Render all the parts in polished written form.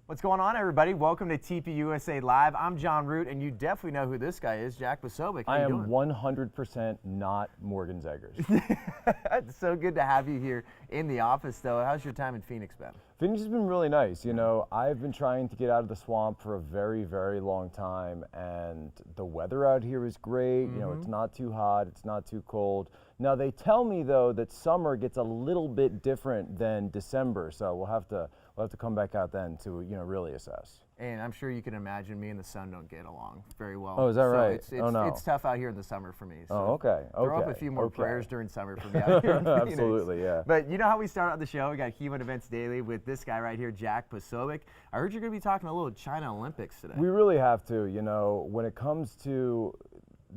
What's going on, everybody? Welcome to TPUSA Live. I'm Jon Root, and you definitely know who this guy is, Jack Posobiec. I am 100% not Morgan Zegers. It's so good to have you here in the office, though. How's your time in Phoenix been? Phoenix has been really nice. You know, I've been trying to get out of the swamp for a very, very long time, and the weather out here is great. You know, it's not too hot, it's not too cold. Now, they tell me, though, that summer gets a little bit different than December, so we'll have to come back out then to, you know, really assess. And I'm sure you can imagine me and the sun don't get along very well. Oh, is that right? It's tough out here in the summer for me. So okay. Throw up a few more prayers during summer for me out here in Phoenix. Absolutely, yeah. But you know how we start out the show? We got Human Events Daily with this guy right here, Jack Posobiec. I heard you're going to be talking a little China Olympics today. We really have to. You know, when it comes to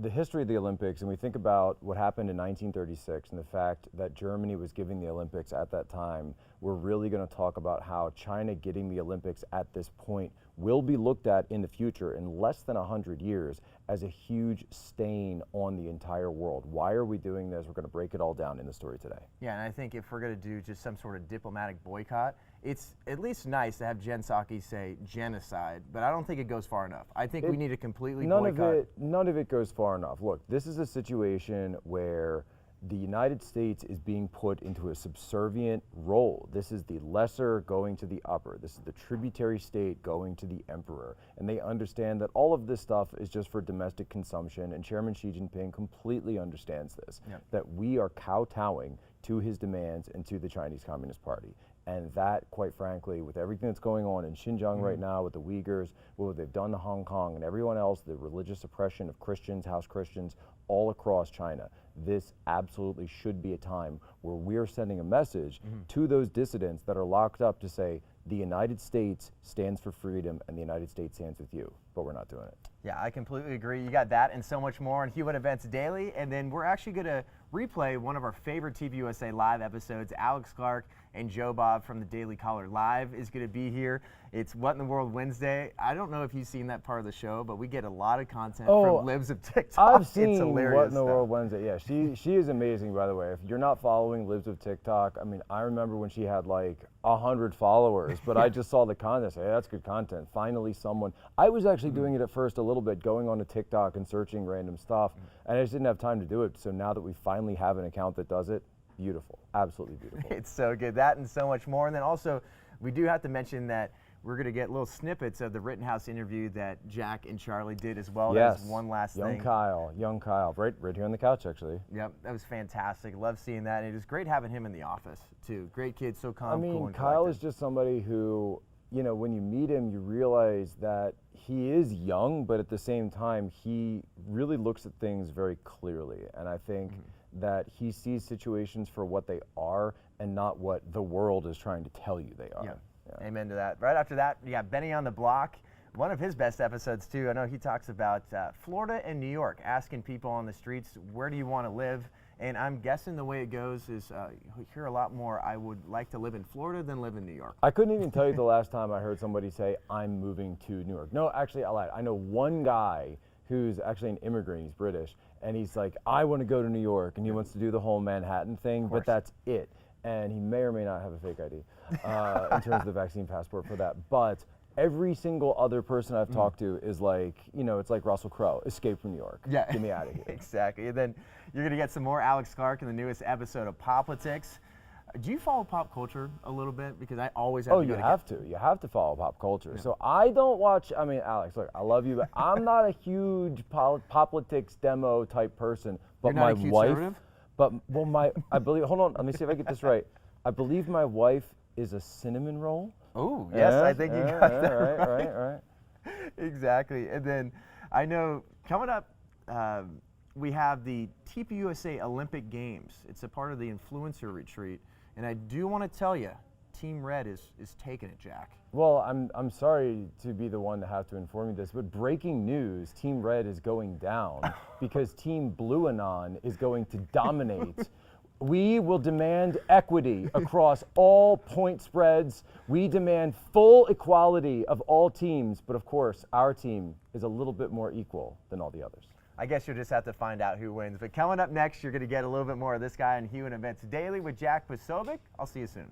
the history of the Olympics, and we think about what happened in 1936 and the fact that Germany was giving the Olympics at that time, we're really going to talk about how China getting the Olympics at this point will be looked at in the future in less than 100 years as a huge stain on the entire world. Why are we doing this? We're going to break it all down in the story today. Yeah, and I think if we're going to do just some sort of diplomatic boycott, it's at least nice to have Jen Psaki say genocide, but I don't think it goes far enough. I think we need to completely boycott. None of it goes far enough. Look, this is a situation where the United States is being put into a subservient role. This is the lesser going to the upper. This is the tributary state going to the emperor. And they understand that all of this stuff is just for domestic consumption, and Chairman Xi Jinping completely understands this, that we are kowtowing to his demands and to the Chinese Communist Party. And that, quite frankly, with everything that's going on in Xinjiang right now, with the Uyghurs, what they've done to Hong Kong and everyone else, the religious oppression of Christians, house Christians, all across China, this absolutely should be a time where we're sending a message to those dissidents that are locked up to say, the United States stands for freedom and the United States stands with you, but we're not doing it. Yeah, I completely agree. You got that and so much more on Human Events Daily, and then we're actually going to replay one of our favorite TPUSA Live episodes. Alex Clark and Jobob from the Daily Caller Live is going to be here. It's What in the World Wednesday. I don't know if you've seen that part of the show, but we get a lot of content from Libs of TikTok. I've seen it's hilarious What in the stuff. World Wednesday. Yeah, she is amazing, by the way. If you're not following Libs of TikTok, I mean, I remember when she had like 100 followers, but I just saw the content. Hey, that's good content. Finally, someone. I was actually doing it at first a little bit, going on to TikTok and searching random stuff, and I just didn't have time to do it. So now that we finally have an account that does it, beautiful, absolutely beautiful. It's so good. That and so much more. And then also, we do have to mention that we're going to get little snippets of the Rittenhouse interview that Jack and Charlie did as well. Yes. That was one last young thing. Young Kyle, right here on the couch, actually. Yep, that was fantastic. Love seeing that. And it was great having him in the office, too. Great kid, so calm, cool, and Kyle collected. is just somebody who, you know, when you meet him, you realize that he is young, but at the same time, he really looks at things very clearly. And I think that he sees situations for what they are and not what the world is trying to tell you they are. Yeah. Amen to that. Right after that, you got Benny on the Block. One of his best episodes, too. I know he talks about Florida and New York, asking people on the streets, where do you want to live? And I'm guessing the way it goes is you hear a lot more, I would like to live in Florida than live in New York. I couldn't even tell you the last time I heard somebody say, I'm moving to New York. No, actually, I lied. I know one guy who's actually an immigrant. He's British. And he's like, I want to go to New York. And he wants to do the whole Manhattan thing, but that's it. And he may or may not have a fake ID in terms of the vaccine passport for that. But every single other person I've talked to is like, you know, it's like Russell Crowe, escape from New York. Yeah. Get me out of here. Exactly. And then you're going to get some more Alex Clark in the newest episode of POPlitics. Do you follow pop culture a little bit? Because I always have to go you have to. You have to follow pop culture. Yeah. So I don't watch, I mean, Alex, look, I love you, but I'm not a huge POPlitics demo type person. But You're not my a wife, I believe, hold on, let me see if I get this right. I believe my wife is a cinnamon roll. Oh, yes, I think you got that right. Exactly. And then I know coming up, we have the TPUSA Olympic Games. It's a part of the influencer retreat. And I do want to tell you, Team Red is taking it, Jack. Well, I'm sorry to be the one to have to inform you this, but breaking news, Team Red is going down because Team Blue Anon is going to dominate. We will demand equity across all point spreads. We demand full equality of all teams, but of course, our team is a little bit more equal than all the others. I guess you'll just have to find out who wins. But coming up next, you're going to get a little bit more of this guy on Human Events Daily with Jack Posobiec. I'll see you soon.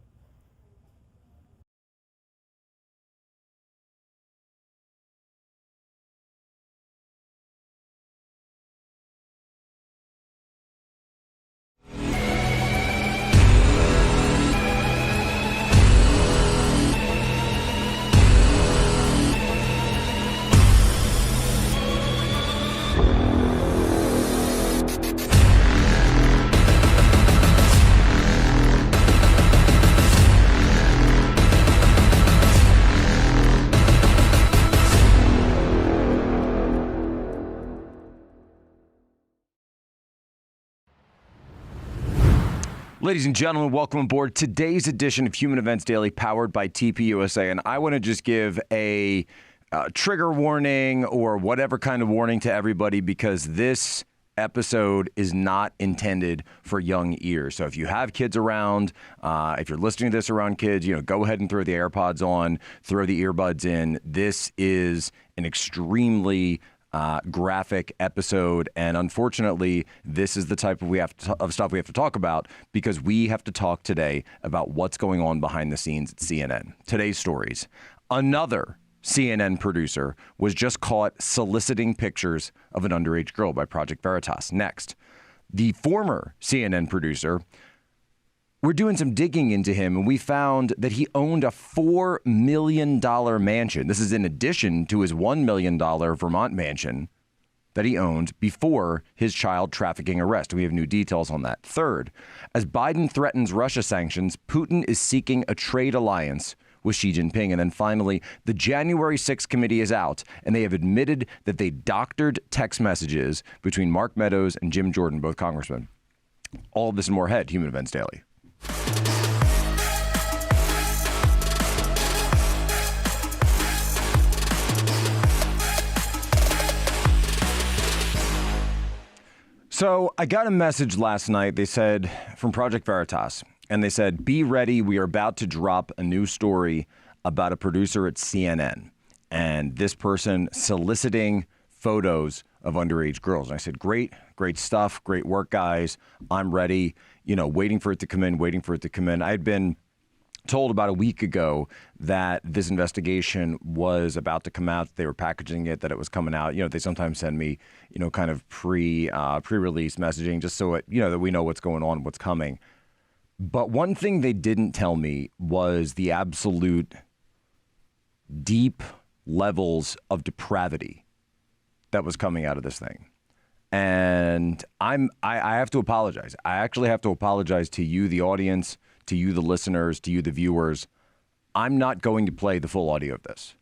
Ladies and gentlemen, welcome aboard today's edition of Human Events Daily, powered by TPUSA. And I want to just give a trigger warning or whatever kind of warning to everybody, because this episode is not intended for young ears. So if you have kids around, if you're listening to this around kids, go ahead and throw the AirPods on, throw the earbuds in. This is an extremely graphic episode, and unfortunately, this is the type of stuff we have to talk about, because we have to talk today about what's going on behind the scenes at CNN. Today's stories: another CNN producer was just caught soliciting pictures of an underage girl by Project Veritas. Next, the former CNN producer, we're doing some digging into him, and we found that he owned a $4 million mansion. This is in addition to his $1 million Vermont mansion that he owned before his child trafficking arrest. We have new details on that. Third, as Biden threatens Russia sanctions, Putin is seeking a trade alliance with Xi Jinping. And then finally, the January 6th committee is out, and they have admitted that they doctored text messages between Mark Meadows and Jim Jordan, both congressmen. All of this and more ahead, Human Events Daily. So I got a message last night, they said, from Project Veritas, and they said, be ready, we are about to drop a new story about a producer at CNN, and this person soliciting photos of underage girls. And I said, great stuff, great work, guys. I'm ready, waiting for it to come in. I had been told about a week ago that this investigation was about to come out. They were packaging it, that it was coming out. They sometimes send me, kind of pre-release messaging, just so that we know what's going on, what's coming. But one thing they didn't tell me was the absolute deep levels of depravity that was coming out of this thing. And I have to apologize. I actually have to apologize to you, the audience, to you, the listeners, to you, the viewers. I'm not going to play the full audio of this.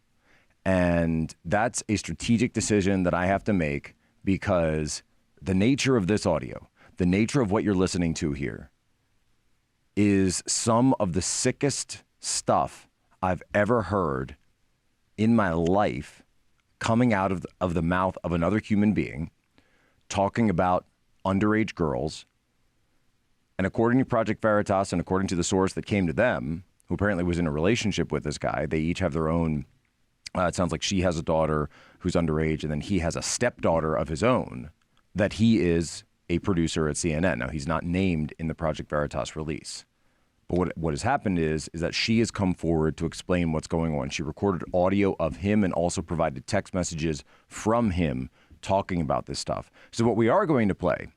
And that's a strategic decision that I have to make, because the nature of this audio, the nature of what you're listening to here, is some of the sickest stuff I've ever heard in my life coming out of the mouth of another human being, talking about underage girls. And according to Project Veritas, and according to the source that came to them, who apparently was in a relationship with this guy, they each have their own, it sounds like she has a daughter who's underage, and then he has a stepdaughter of his own, that he is a producer at CNN. Now, he's not named in the Project Veritas release. But what has happened is that she has come forward to explain what's going on. She recorded audio of him and also provided text messages from him talking about this stuff. So what we are going to play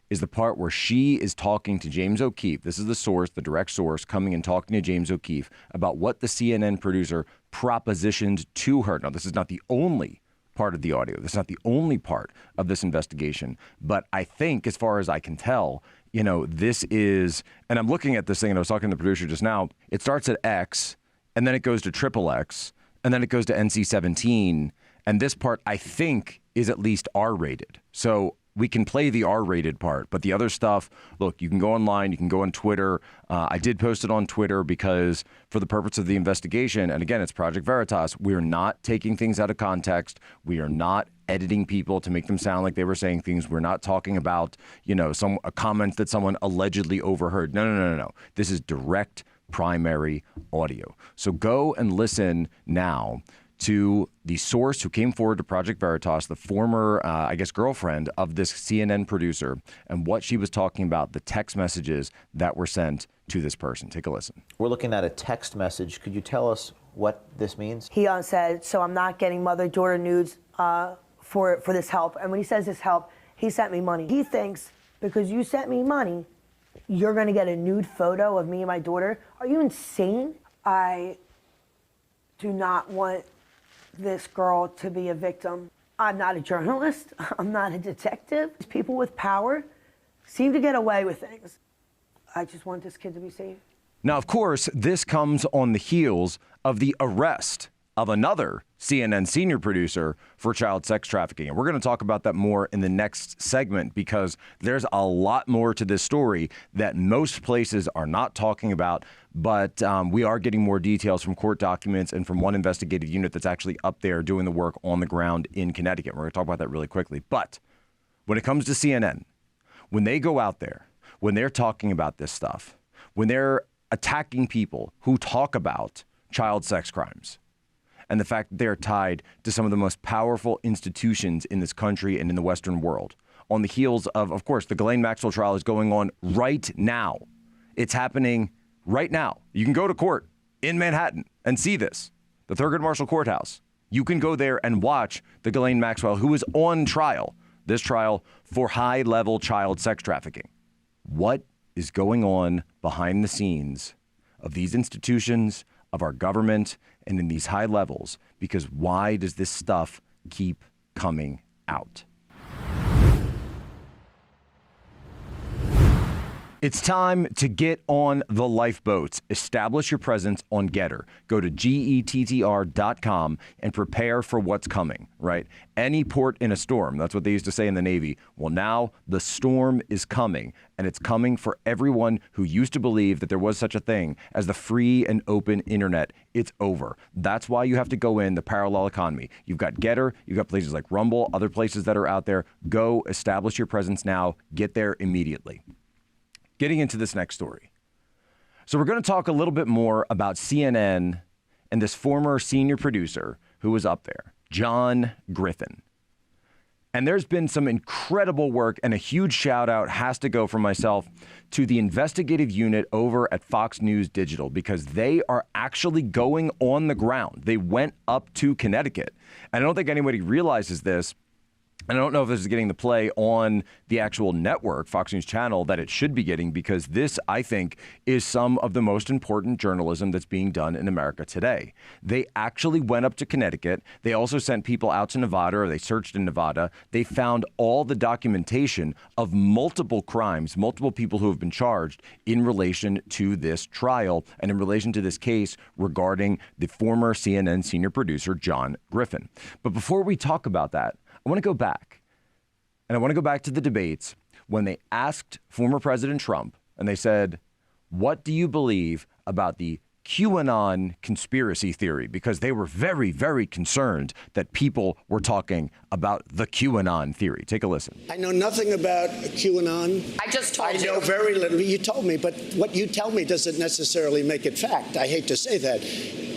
is the part where she is talking to James O'Keefe. This is the source, the direct source, coming and talking to James O'Keefe about what the CNN producer propositioned to her. Now, this is not the only part of the audio. This is not the only part of this investigation. But I think, as far as I can tell, this is, and I'm looking at this thing, and I was talking to the producer just now, it starts at X, and then it goes to XXX, and then it goes to NC-17, and this part, I think, is at least R-rated. So we can play the R-rated part, but the other stuff, look, you can go online, you can go on Twitter. I did post it on Twitter because for the purpose of the investigation, and again, it's Project Veritas, we're not taking things out of context. We are not editing people to make them sound like they were saying things. We're not talking about, a comment that someone allegedly overheard. No. This is direct primary audio. So go and listen now to the source who came forward to Project Veritas, the former, girlfriend of this CNN producer, and what she was talking about, the text messages that were sent to this person. Take a listen. We're looking at a text message. Could you tell us what this means? He said, so I'm not getting mother-daughter nudes for this help. And when he says this help, he sent me money. He thinks because you sent me money, you're going to get a nude photo of me and my daughter. Are you insane? I do not want this girl to be a victim. I'm not a journalist. I'm not a detective. People with power seem to get away with things. I just want this kid to be safe. Now, of course, this comes on the heels of the arrest of another CNN senior producer for child sex trafficking. And we're going to talk about that more in the next segment because there's a lot more to this story that most places are not talking about. But we are getting more details from court documents and from one investigative unit that's actually up there doing the work on the ground in Connecticut. We're going to talk about that really quickly. But when it comes to CNN, when they go out there, when they're talking about this stuff, when they're attacking people who talk about child sex crimes, and the fact that they're tied to some of the most powerful institutions in this country and in the Western world, on the heels of course, the Ghislaine Maxwell trial is going on right now. It's happening right now. You can go to court in Manhattan and see this, the Thurgood Marshall Courthouse. You can go there and watch the Ghislaine Maxwell, who is on trial, this trial for high-level child sex trafficking. What is going on behind the scenes of these institutions, of our government, and in these high levels? Because why does this stuff keep coming out? It's time to get on the lifeboats. Establish your presence on Getter. Go to gettr.com and prepare for what's coming, right? Any port in a storm. That's what they used to say in the Navy. Well, now the storm is coming, and it's coming for everyone who used to believe that there was such a thing as the free and open internet. It's over. That's why you have to go in the parallel economy. You've got Getter, you've got places like Rumble, other places that are out there. Go establish your presence now. Get there immediately. Getting into this next story. So we're going to talk a little bit more about CNN and this former senior producer who was up there, Jon Griffin. And there's been some incredible work, and a huge shout out has to go from myself to the investigative unit over at Fox News Digital, because they are actually going on the ground. They went up to Connecticut. And I don't think anybody realizes this. And I don't know if this is getting the play on the actual network, Fox News Channel, that it should be getting, because this, I think, is some of the most important journalism that's being done in America today. They actually went up to Connecticut. They also sent people out to Nevada, or they searched in Nevada. They found all the documentation of multiple crimes, multiple people who have been charged in relation to this trial and in relation to this case regarding the former CNN senior producer, Jon Griffin. But before we talk about that, I want to go back, and I want to go back to the debates when they asked former President Trump, and they said, what do you believe about the QAnon conspiracy theory? Because they were very, very concerned that people were talking about the QAnon theory. Take a listen. I know nothing about QAnon. I just told you. I know very little. You told me, but what you tell me doesn't necessarily make it fact. I hate to say that.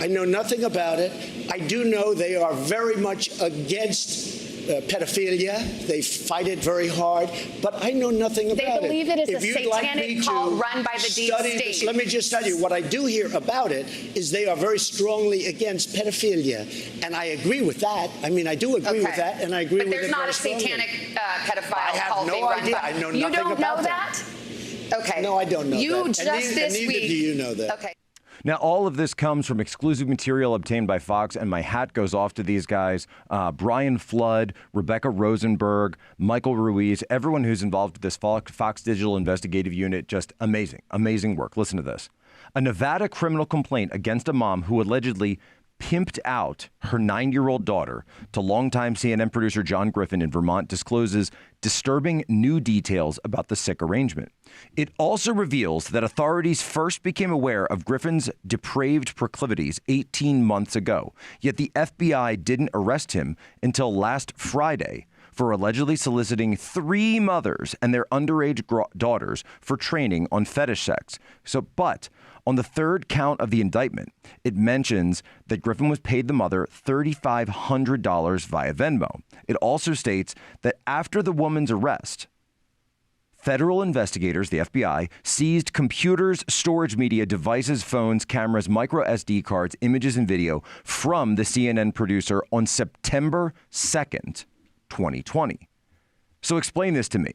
I know nothing about it. I do know they are very much against pedophilia. They fight it very hard, but I know nothing about it. They believe it is If a you'd like satanic me cult to run by the deep study state. this, let me just tell you, what I do hear about it is they are very strongly against pedophilia, and I agree with that. I mean, I do agree with that, and I agree with it very But there's strongly. not a satanic pedophile I have cult no being run idea. by. I know You nothing don't about know that. Okay. No, I don't know You that. just and this neither week. do you know that. Okay. Now, all of this comes from exclusive material obtained by Fox, and my hat goes off to these guys. Brian Flood, Rebecca Rosenberg, Michael Ruiz, everyone who's involved with this Fox Digital investigative unit. Just amazing, amazing work. Listen to this. A Nevada criminal complaint against a mom who allegedly pimped out her 9-year-old daughter to longtime CNN producer Jon Griffin in Vermont discloses disturbing new details about the sick arrangement. It also reveals that authorities first became aware of Griffin's depraved proclivities 18 months ago, yet the FBI didn't arrest him until last Friday for allegedly soliciting 3 mothers and their underage daughters for training on fetish sex. But on the 3rd count of the indictment, it mentions that Griffin was paid the mother $3,500 via Venmo. It also states that after the woman's arrest, federal investigators, the FBI, seized computers, storage media, devices, phones, cameras, micro SD cards, images, and video from the CNN producer on September 2nd, 2020. So explain this to me.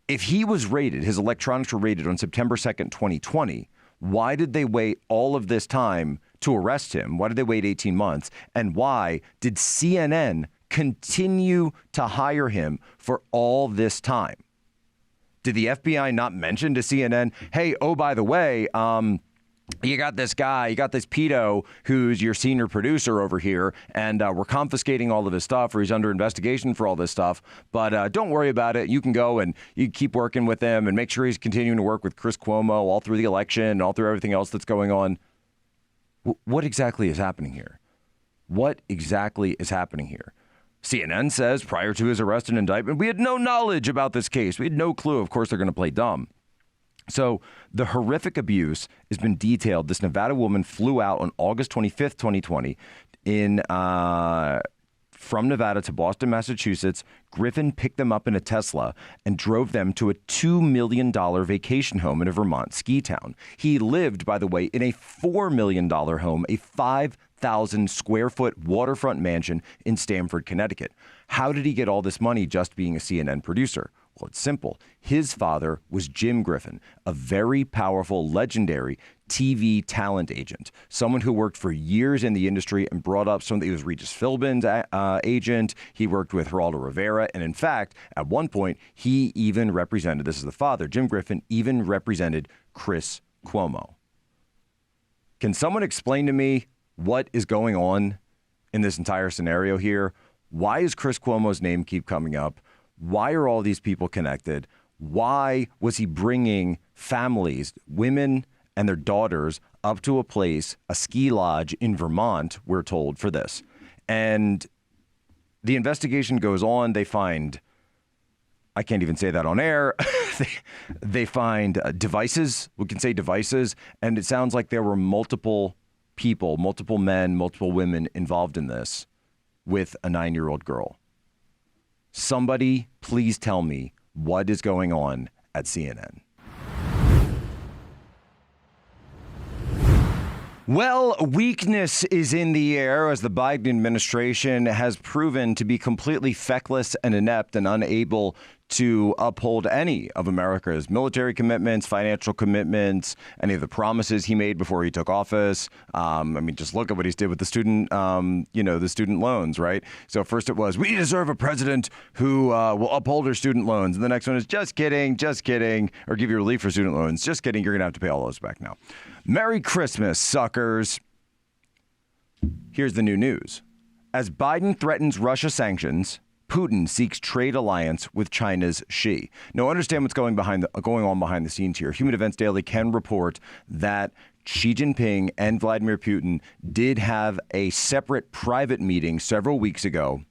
If he was raided, his electronics were raided on September 2nd, 2020, why did they wait all of this time to arrest him? Why did they wait 18 months? And why did CNN continue to hire him for all this time? Did the FBI not mention to CNN, hey, oh, by the way, you got this guy, you got this pedo who's your senior producer over here, and we're confiscating all of his stuff, or he's under investigation for all this stuff. But don't worry about it. You can go and you keep working with him and make sure he's continuing to work with Chris Cuomo all through the election and all through everything else that's going on. What exactly is happening here? What exactly is happening here? CNN says prior to his arrest and indictment, we had no knowledge about this case. We had no clue. Of course, they're going to play dumb. So the horrific abuse has been detailed. This Nevada woman flew out on August 25th, 2020 from Nevada to Boston, Massachusetts. Griffin picked them up in a Tesla and drove them to a $2 million vacation home in a Vermont ski town. He lived, by the way, in a $4 million home, a 5,000 square foot waterfront mansion in Stamford, Connecticut. How did he get all this money just being a CNN producer? Well, it's simple. His father was Jim Griffin, a very powerful, legendary TV talent agent, someone who worked for years in the industry and brought up someone. He was Regis Philbin's agent. He worked with Geraldo Rivera. And in fact, at one point, he even represented, this is the father, Jim Griffin, even represented Chris Cuomo. Can someone explain to me what is going on in this entire scenario here? Why is Chris Cuomo's name keep coming up? Why are all these people connected? Why was he bringing families, women and their daughters, up to a place, a ski lodge in Vermont, we're told, for this? And the investigation goes on. They find, I can't even say that on air, they find devices, we can say devices, and it sounds like there were multiple people, multiple men, multiple women involved in this with a 9-year-old girl. Somebody, please tell me what is going on at CNN. Well, weakness is in the air as the Biden administration has proven to be completely feckless and inept and unable to uphold any of America's military commitments, financial commitments, any of the promises he made before he took office. Just look at what he did with the student, the student loans, right? So first it was, we deserve a president who will uphold our student loans. And the next one is, just kidding, or give you relief for student loans. Just kidding, you're going to have to pay all those back now. Merry Christmas, suckers. Here's the new news. As Biden threatens Russia sanctions, Putin seeks trade alliance with China's Xi. Now, understand what's going on behind the scenes here. Human Events Daily can report that Xi Jinping and Vladimir Putin did have a separate private meeting several weeks ago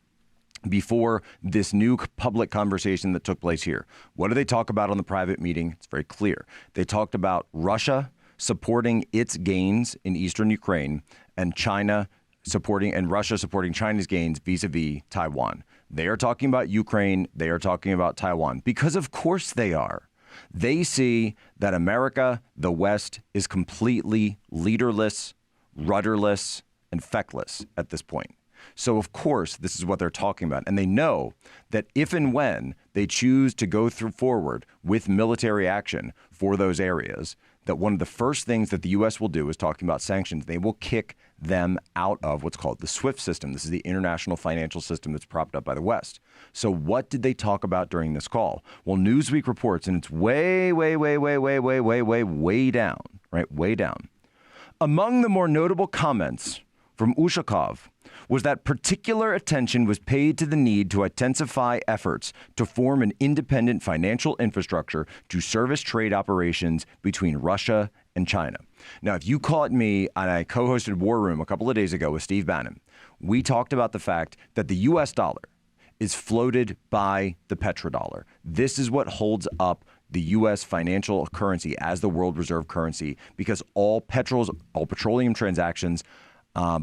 before this new public conversation that took place here. What do they talk about on the private meeting? It's very clear. They talked about Russia supporting its gains in eastern Ukraine and Russia supporting China's gains vis-a-vis Taiwan. They are talking about Ukraine. They are talking about Taiwan because, of course, they are. They see that America, the West, is completely leaderless, rudderless, and feckless at this point. So, of course, this is what they're talking about. And they know that if and when they choose to go forward with military action for those areas, that one of the first things that the U.S. will do is talking about sanctions. They will kick them out of what's called the SWIFT system. This is the international financial system that's propped up by the West. So what did they talk about during this call? Well, Newsweek reports, and it's way down, right? Way down. Among the more notable comments from Ushakov was that particular attention was paid to the need to intensify efforts to form an independent financial infrastructure to service trade operations between Russia and China. Now, if you caught me, and I co-hosted War Room a couple of days ago with Steve Bannon, we talked about the fact that the U.S. dollar is floated by the petrodollar. This is what holds up the U.S. financial currency as the world reserve currency, because all petroleum transactions,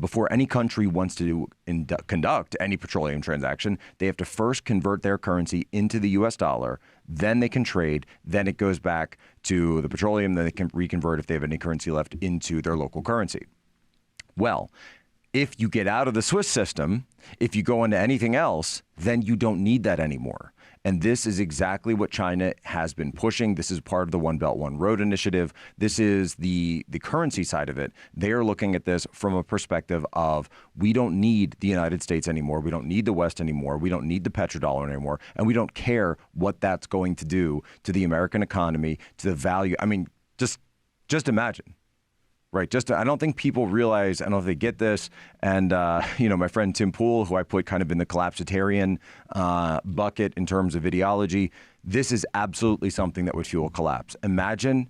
before any country wants to conduct any petroleum transaction, they have to first convert their currency into the U.S. dollar. Then they can trade. Then it goes back to the petroleum. Then they can reconvert, if they have any currency left, into their local currency. Well, if you get out of the Swiss system, if you go into anything else, then you don't need that anymore. And this is exactly what China has been pushing. This is part of the One Belt, One Road initiative. This is the currency side of it. They are looking at this from a perspective of, we don't need the United States anymore. We don't need the West anymore. We don't need the petrodollar anymore. And we don't care what that's going to do to the American economy, to the value. I mean, just imagine. right? I don't think people realize, I don't know if they get this. And, my friend Tim Pool, who I put kind of in the collapsitarian bucket in terms of ideology, this is absolutely something that would fuel a collapse. Imagine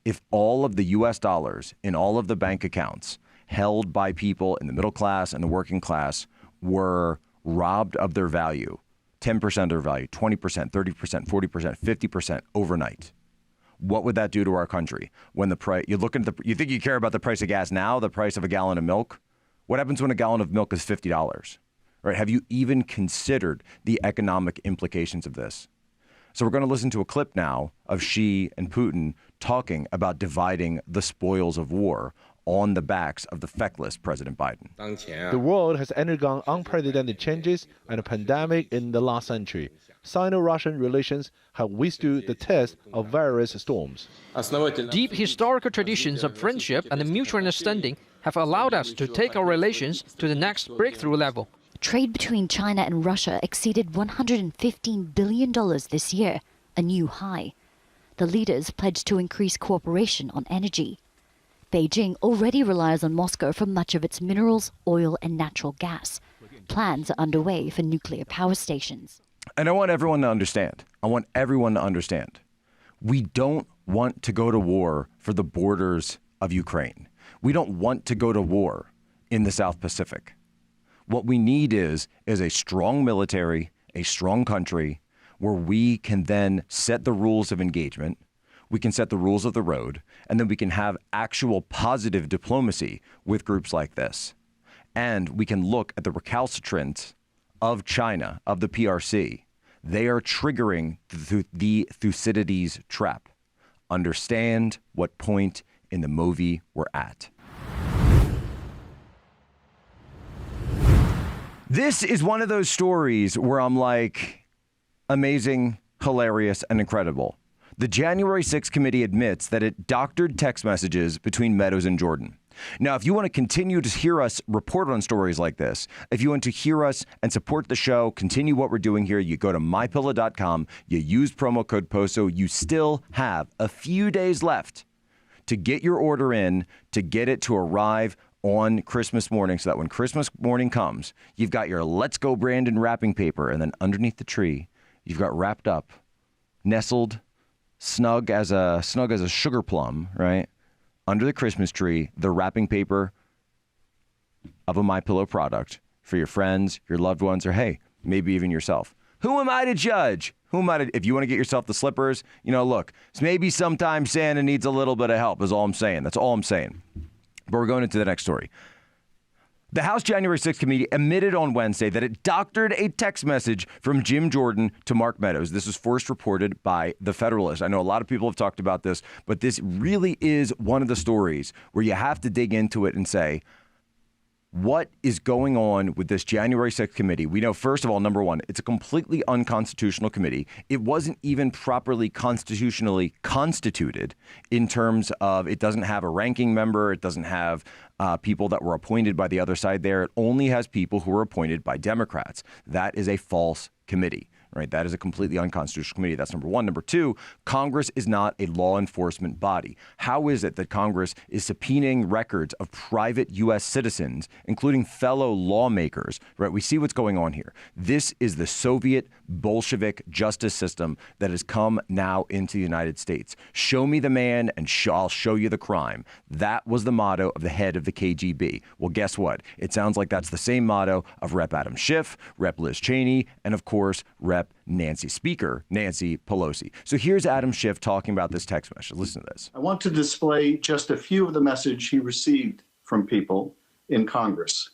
if all of the US dollars in all of the bank accounts held by people in the middle class and the working class were robbed of their value, 10% of their value, 20%, 30%, 40%, 50% overnight. What would that do to our country? When the price, you think you care about the price of gas now, the price of a gallon of milk? What happens when a gallon of milk is $50? Right? Have you even considered the economic implications of this? So we're going to listen to a clip now of Xi and Putin talking about dividing the spoils of war on the backs of the feckless President Biden. The world has undergone unprecedented changes and a pandemic in the last century. Sino-Russian relations have withstood the test of various storms. Deep historical traditions of friendship and mutual understanding have allowed us to take our relations to the next breakthrough level. Trade between China and Russia exceeded $115 billion this year, a new high. The leaders pledged to increase cooperation on energy. Beijing already relies on Moscow for much of its minerals, oil, and natural gas. Plans are underway for nuclear power stations. And I want everyone to understand. We don't want to go to war for the borders of Ukraine. We don't want to go to war in the South Pacific. What we need is a strong military, a strong country, where we can then set the rules of engagement, we can set the rules of the road, and then we can have actual positive diplomacy with groups like this. And we can look at the recalcitrance of China, of the PRC. They are triggering the Thucydides trap. Understand what point in the movie we're at. This is one of those stories where I'm like, amazing, hilarious, and incredible. The January 6th committee admits that it doctored text messages between Meadows and Jordan. Now, if you want to continue to hear us report on stories like this, if you want to hear us and support the show, continue what we're doing here, you go to mypillow.com, you use promo code POSO, you still have a few days left to get your order in, to get it to arrive on Christmas morning, so that when Christmas morning comes, you've got your Let's Go Brandon wrapping paper, and then underneath the tree, you've got wrapped up, nestled, snug as a sugar plum, right? Under the Christmas tree, the wrapping paper of a MyPillow product for your friends, your loved ones, or hey, maybe even yourself. Who am I to judge? If you want to get yourself the slippers, look, maybe sometimes Santa needs a little bit of help is all I'm saying. That's all I'm saying. But we're going into the next story. The House January 6th committee admitted on Wednesday that it doctored a text message from Jim Jordan to Mark Meadows. This was first reported by The Federalist. I know a lot of people have talked about this, but this really is one of the stories where you have to dig into it and say, what is going on with this January 6th committee? We know, first of all, number one, it's a completely unconstitutional committee. It wasn't even properly constitutionally constituted in terms of it doesn't have a ranking member. It doesn't have people that were appointed by the other side there. It only has people who were appointed by Democrats. That is a false committee. Right? That is a completely unconstitutional committee. That's number one. Number two, Congress is not a law enforcement body. How is it that Congress is subpoenaing records of private U.S. citizens, including fellow lawmakers? Right? We see what's going on here. This is the Soviet Bolshevik justice system that has come now into the United States. Show me the man and I'll show you the crime. That was the motto of the head of the KGB. Well, guess what? It sounds like that's the same motto of Rep. Adam Schiff, Rep. Liz Cheney, and of course, Rep. Speaker Nancy Pelosi. So here's Adam Schiff talking about this text message. Listen to this. I want to display just a few of the message he received from people in Congress.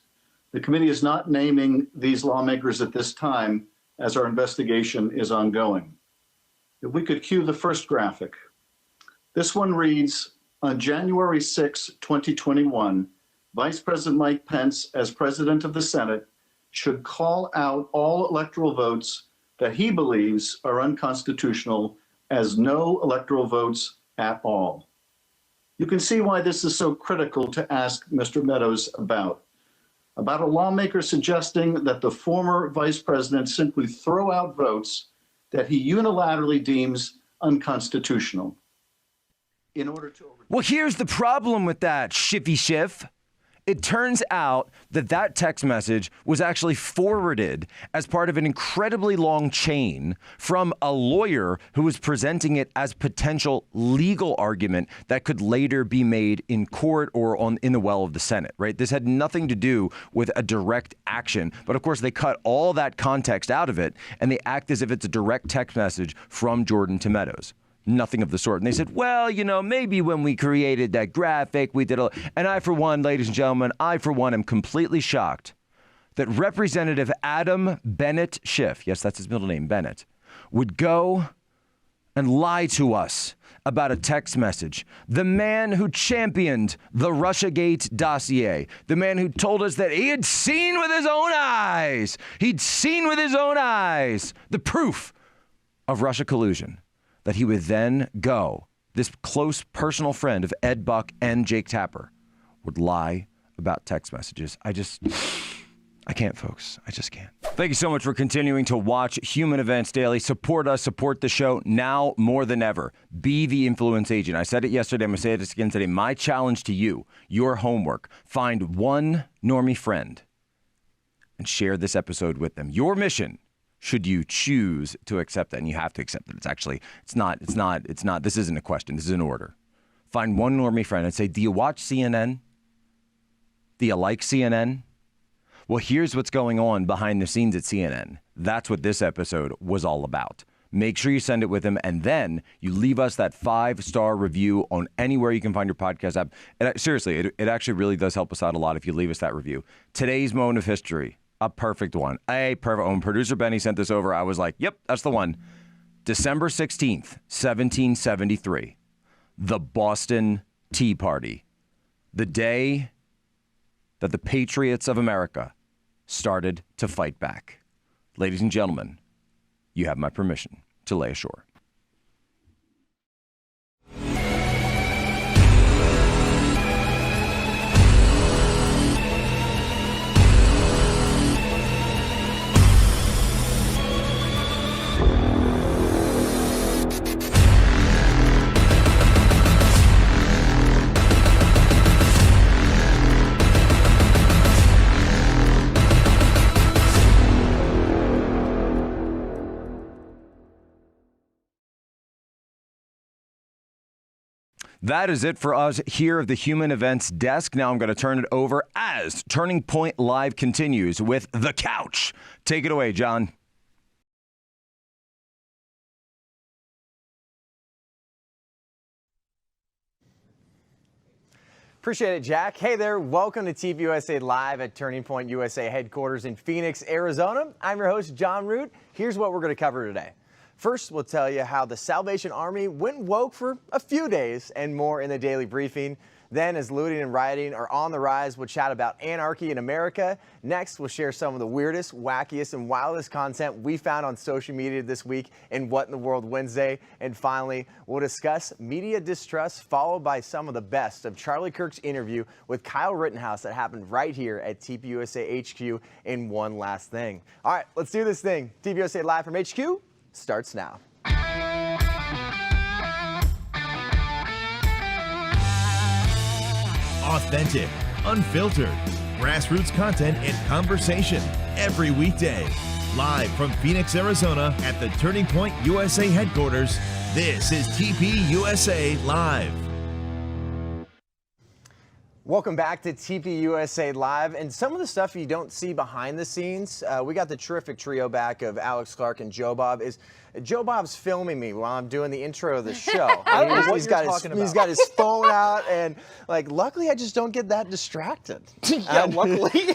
The committee is not naming these lawmakers at this time as our investigation is ongoing. If we could cue the first graphic. This one reads, on January 6, 2021, Vice President Mike Pence, as President of the Senate, should call out all electoral votes that he believes are unconstitutional as no electoral votes at all. You can see why this is so critical to ask Mr. Meadows about a lawmaker suggesting that the former vice president simply throw out votes that he unilaterally deems unconstitutional. in order to. Well, here's the problem with that, Shiffy Schiff. It turns out that that text message was actually forwarded as part of an incredibly long chain from a lawyer who was presenting it as potential legal argument that could later be made in court or in the well of the Senate, right? This had nothing to do with a direct action. But of course, they cut all that context out of it and they act as if it's a direct text message from Jordan to Meadows. Nothing of the sort. And they said, well, you know, maybe when we created that graphic, we did and I, for one, ladies and gentlemen, am completely shocked that Representative Adam Bennett Schiff, yes, that's his middle name, Bennett, would go and lie to us about a text message. The man who championed the Russiagate dossier, the man who told us that he had seen with his own eyes, the proof of Russia collusion. That he would then go, this close personal friend of Ed Buck and Jake Tapper, would lie about text messages. I can't, folks. I just can't. Thank you so much for continuing to watch Human Events Daily. Support us, support the show now more than ever. Be the influence agent. I said it yesterday. I'm going to say it again today. My challenge to you, your homework, find one normie friend and share this episode with them. Your mission, should you choose to accept that, and you have to accept it. It's not, this isn't a question, this is an order. Find one normie friend and say, do you watch CNN? Do you like CNN? Well, here's what's going on behind the scenes at CNN. That's what this episode was all about. Make sure you send it with them, and then you leave us that 5-star review on anywhere you can find your podcast app. And seriously, it actually really does help us out a lot if you leave us that review. Today's moment of history. A perfect one. A perfect one. When producer Benny sent this over, I was like, yep, that's the one. December 16th, 1773. The Boston Tea Party. The day that the patriots of America started to fight back. Ladies and gentlemen, you have my permission to lay ashore. That is it for us here at the Human Events Desk. Now I'm going to turn it over as Turning Point Live continues with The Couch. Take it away, John. Appreciate it, Jack. Hey there. Welcome to TPUSA Live at Turning Point USA headquarters in Phoenix, Arizona. I'm your host, Jon Root. Here's what we're going to cover today. First, we'll tell you how the Salvation Army went woke for a few days and more in the daily briefing. Then, as looting and rioting are on the rise, we'll chat about anarchy in America. Next, we'll share some of the weirdest, wackiest, and wildest content we found on social media this week in What in the World Wednesday. And finally, we'll discuss media distrust, followed by some of the best of Charlie Kirk's interview with Kyle Rittenhouse that happened right here at TPUSA HQ in One Last Thing. All right, let's do this thing. TPUSA Live from HQ starts now. Authentic, unfiltered, grassroots content and conversation every weekday. Live from Phoenix, Arizona at the Turning Point USA headquarters, this is TPUSA Live. Welcome back to TPUSA Live, and some of the stuff you don't see behind the scenes. We got the terrific trio back of Alex Clark and Jobob. Jobob's filming me while I'm doing the intro of the show. I don't know what he's you're talking about. He's got his phone out, and luckily I just don't get that distracted. Yeah, luckily.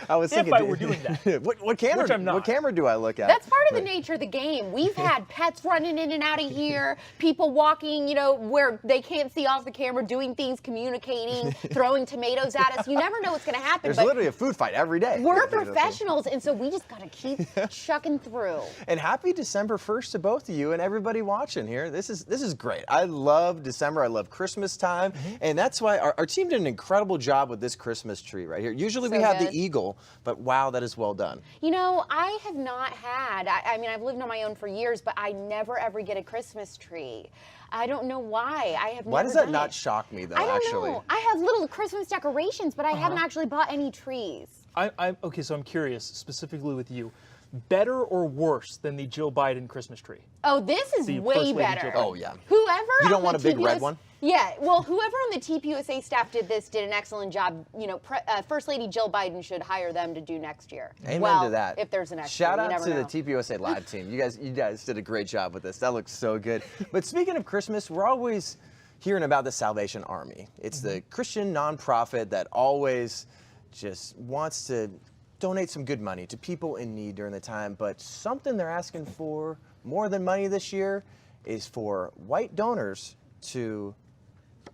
I was thinking, if I were doing that. what camera? Which I'm not. What camera do I look at? That's part of the nature of the game. We've had pets running in and out of here, people walking, where they can't see off the camera, doing things, communicating, throwing tomatoes at us. You never know what's going to happen. There's but literally a food fight every day. We're professionals, and so we just got to keep chucking through. And happy December first to both of you and everybody watching here. This is great. I love December. I love Christmas time, and that's why our team did an incredible job with this Christmas tree right here. Usually we have the eagle, but wow, that is well done. You know, I have not had. I mean, I've lived on my own for years, but I never ever get a Christmas tree. I don't know why. Why does that not shock me though? I don't know. I have little Christmas decorations, but I haven't actually bought any trees. Okay, so I'm curious, specifically with you. Better or worse than the Jill Biden Christmas tree? Oh, this is way better. Oh, yeah. Whoever You don't want a big red one? Yeah, well, whoever on the TPUSA staff did an excellent job. You know, First Lady Jill Biden should hire them to do next year. Amen to that. If there's an next Shout year, out to the TPUSA Live team. You guys did a great job with this. That looks so good. But speaking of Christmas, we're always hearing about the Salvation Army. It's the Christian nonprofit that always just wants to donate some good money to people in need during the time, but something they're asking for more than money this year is for white donors to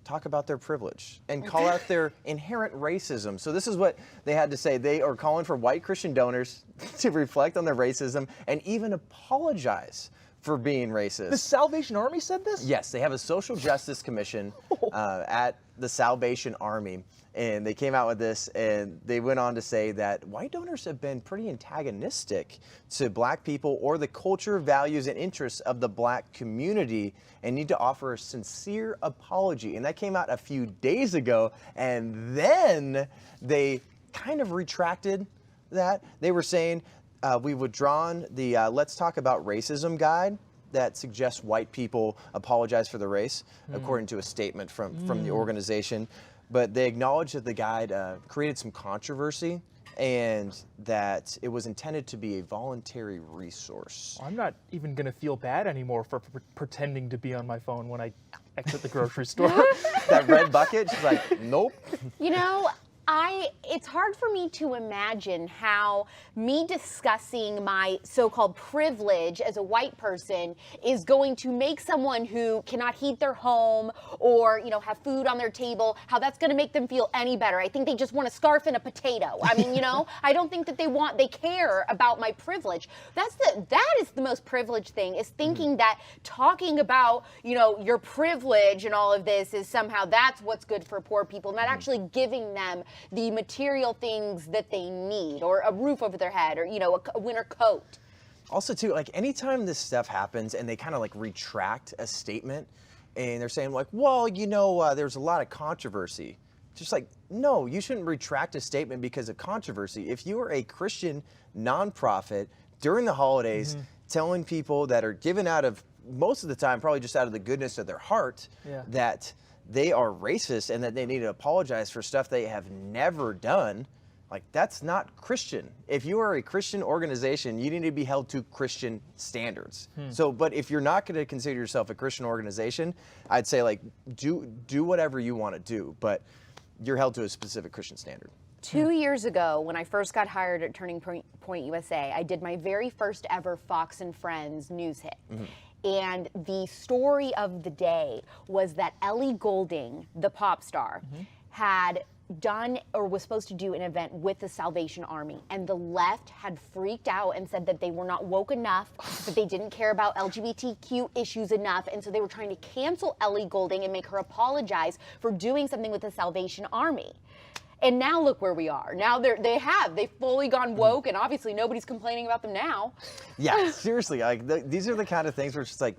talk about their privilege and call out their inherent racism. So this is what they had to say. They are calling for white Christian donors to reflect on their racism and even apologize for being racist. The Salvation Army said this? Yes, they have a social justice commission at the Salvation Army, and they came out with this, and they went on to say that white donors have been pretty antagonistic to black people or the culture, values, and interests of the black community and need to offer a sincere apology. And that came out a few days ago, and then they kind of retracted that. They were saying, we've withdrawn the Let's Talk About Racism guide that suggests white people apologize for the race, according to a statement from the organization. But they acknowledged that the guide created some controversy and that it was intended to be a voluntary resource. I'm not even going to feel bad anymore for pretending to be on my phone when I exit the grocery store. That red bucket, she's like, nope. You know, it's hard for me to imagine how me discussing my so-called privilege as a white person is going to make someone who cannot heat their home or, you know, have food on their table, how that's going to make them feel any better. I think they just want a scarf and a potato. I mean, you know, I don't think that they care about my privilege. That is the most privileged thing, is thinking that talking about, you know, your privilege and all of this is somehow that's what's good for poor people, not actually giving them the material things that they need, or a roof over their head, or, you know, a winter coat. Also, too, like, anytime this stuff happens and they kind of like retract a statement and they're saying like, well, you know, there's a lot of controversy. Just like, no, you shouldn't retract a statement because of controversy. If you are a Christian nonprofit during the holidays telling people that are given out of, most of the time, probably just out of the goodness of their heart, that they are racist and that they need to apologize for stuff they have never done, like, that's not Christian. If you are a Christian organization, you need to be held to Christian standards. So, but if you're not going to consider yourself a Christian organization, I'd say, like, do whatever you want to do, but you're held to a specific Christian standard. 2 years ago, when I first got hired at Turning Point USA, I did my very first ever Fox and Friends news hit. And the story of the day was that Ellie Goulding, the pop star, had done or was supposed to do an event with the Salvation Army, and the left had freaked out and said that they were not woke enough, that they didn't care about LGBTQ issues enough, and so they were trying to cancel Ellie Goulding and make her apologize for doing something with the Salvation Army. And now look where we are. Now they've fully gone woke, and obviously nobody's complaining about them now. Yeah, seriously, like, these are the kind of things where it's just like,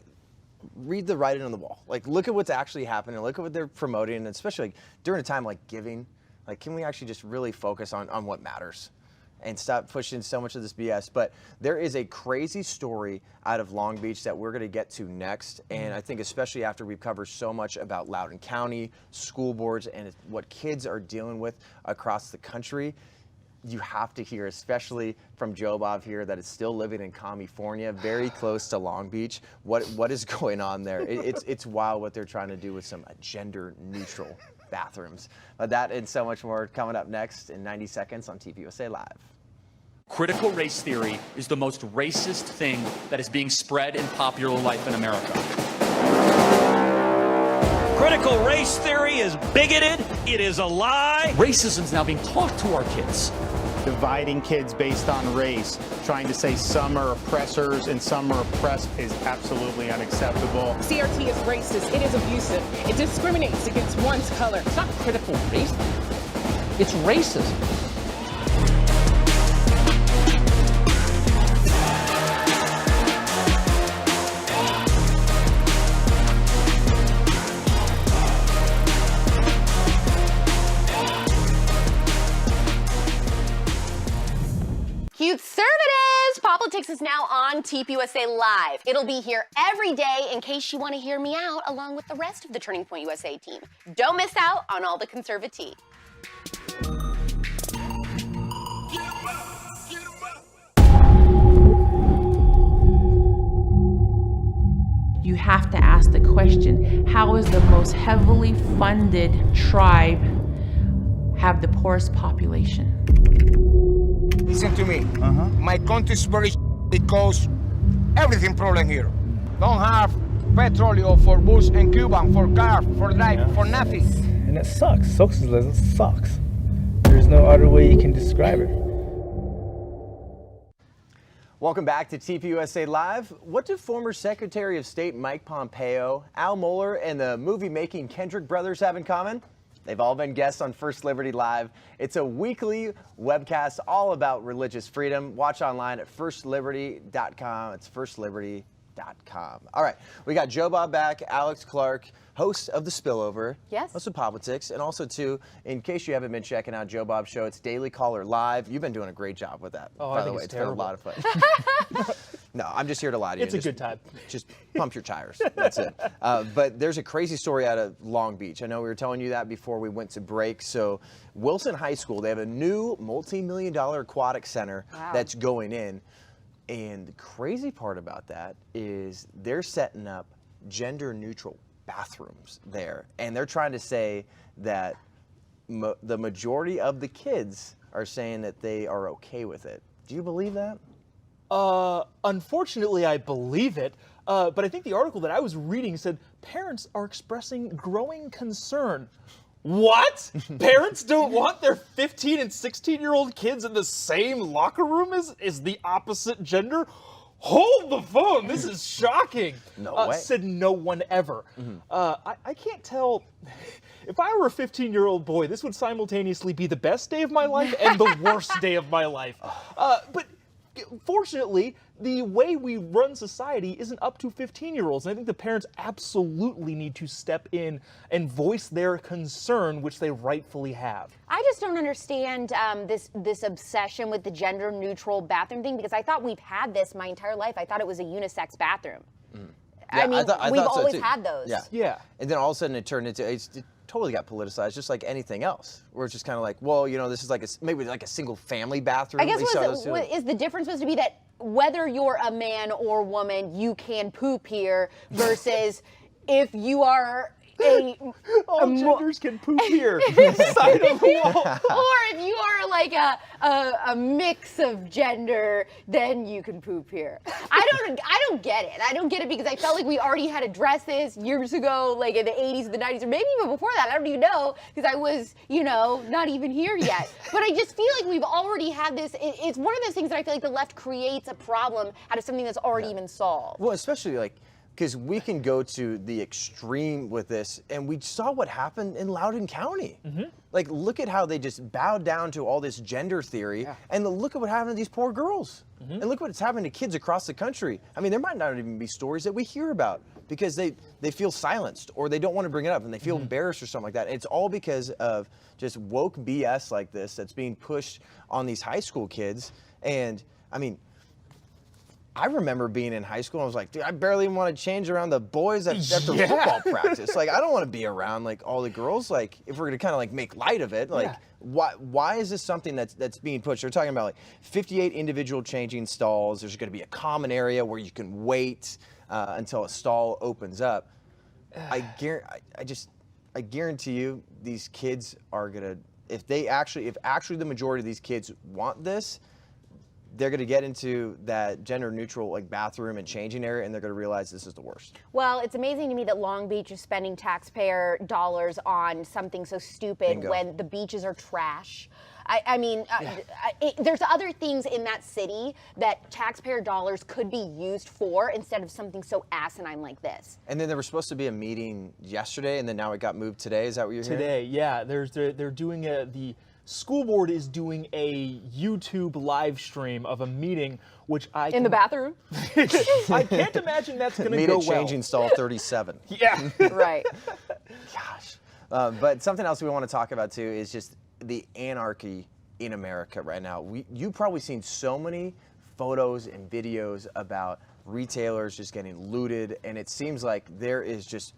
read the writing on the wall. Like, look at what's actually happening, look at what they're promoting, and especially like, during a time like giving, like, can we actually just really focus on what matters and stop pushing so much of this BS? But there is a crazy story out of Long Beach that we're going to get to next, and I think especially after we've covered so much about Loudoun County, school boards, and what kids are dealing with across the country, you have to hear, especially from Jobob here that is still living in California, very close to Long Beach, what is going on there. It's wild what they're trying to do with some gender-neutral bathrooms. That and so much more coming up next in 90 seconds on TPUSA Live. Critical race theory is the most racist thing that is being spread in popular life in America. Critical race theory is bigoted. It is a lie. Racism is now being taught to our kids. dividing kids based on race, trying to say some are oppressors and some are oppressed is absolutely unacceptable. CRT is racist, it is abusive, it discriminates against one's color. It's not critical race, it's racism. Conservatives! POPlitics is now on TPUSA Live. It'll be here every day in case you want to hear me out along with the rest of the Turning Point USA team. Don't miss out on all the conservative. You have to ask the question, how is the most heavily funded tribe have the poorest population? Listen to me. My country is very because everything problem here. Don't have petroleum for Bush and Cuba, for car, for life, for nothing. And it sucks. Socialism sucks. There's no other way you can describe it. Welcome back to TPUSA Live. What do former Secretary of State Mike Pompeo, Al Mohler, and the movie-making Kendrick brothers have in common? They've all been guests on First Liberty Live. It's a weekly webcast all about religious freedom. Watch online at firstliberty.com. It's firstliberty.com. All right, we got Jobob back, Alex Clark, host of The Spillover. Yes. Host of POPlitics. And also, too, in case you haven't been checking out Jobob's show, it's Daily Caller Live. You've been doing a great job with that. Oh, by I the think way. it's Been a lot of fun. No, I'm just here to lie to you. It's a good time. Just pump your tires. That's it. But there's a crazy story out of Long Beach. I know we were telling you that before we went to break. So Wilson High School, they have a new multi-million-dollar aquatic center that's going in. And the crazy part about that is they're setting up gender-neutral bathrooms there. And they're trying to say that the majority of the kids are saying that they are okay with it. Do you believe that? Unfortunately, I believe it, but I think the article that I was reading said parents are expressing growing concern. What? Parents don't want their 15 and 16-year-old kids in the same locker room as the opposite gender? Hold the phone, this is shocking. No way. Said no one ever. I can't tell. If I were a 15-year-old boy, this would simultaneously be the best day of my life and the worst day of my life. But fortunately, the way we run society isn't up to 15-year-olds. And I think the parents absolutely need to step in and voice their concern, which they rightfully have. I just don't understand this obsession with the gender-neutral bathroom thing, because I thought we've had this my entire life. I thought it was a unisex bathroom. Yeah, I mean, I we've thought so always too. had those. Yeah. And then all of a sudden it turned into, it totally got politicized, just like anything else. Where it's just kind of like, well, you know, this is like maybe like a single family bathroom. I guess is the difference supposed to be that whether you're a man or woman, you can poop here, versus if you are all genders can poop here. Side of the wall. Or if you are like a mix of gender, then you can poop here. I don't get it. I don't get it because I felt like we already had addressed this years ago, like in the 80s, the 90s, or maybe even before that. I don't even know, because I was, not even here yet. But I just feel like we've already had this. It's one of those things that I feel like the left creates a problem out of something that's already been solved. Well, especially like, because we can go to the extreme with this, and we saw what happened in Loudoun County. Like, look at how they just bowed down to all this gender theory, and look at what happened to these poor girls. And look what's happened to kids across the country. I mean, there might not even be stories that we hear about because they feel silenced, or they don't want to bring it up, and they feel embarrassed or something like that. And it's all because of just woke BS like this that's being pushed on these high school kids. And, I mean, I remember being in high school and I was like, dude, I barely even want to change around the boys after football practice. Like, I don't want to be around like all the girls. Like, if we're going to kind of like make light of it, like, why is this something that's being pushed? They're talking about like 58 individual changing stalls. There's going to be a common area where you can wait until a stall opens up. I guarantee you these kids are going to, if actually the majority of these kids want this, they're going to get into that gender-neutral like bathroom and changing area, and they're going to realize this is the worst. Well, it's amazing to me that Long Beach is spending taxpayer dollars on something so stupid Bingo. when the beaches are trash. I mean, there's other things in that city that taxpayer dollars could be used for instead of something so asinine like this. And then there was supposed to be a meeting yesterday, and then now it got moved today. Is that what you're hearing? Today, yeah. They're doing the school board is doing a YouTube live stream of a meeting, which In the bathroom? I can't imagine that's going to Meet go at well. changing stall 37. Yeah. Right. Gosh. But something else we want to talk about too is just the anarchy in America right now. You've probably seen so many photos and videos about retailers just getting looted, and it seems like there is just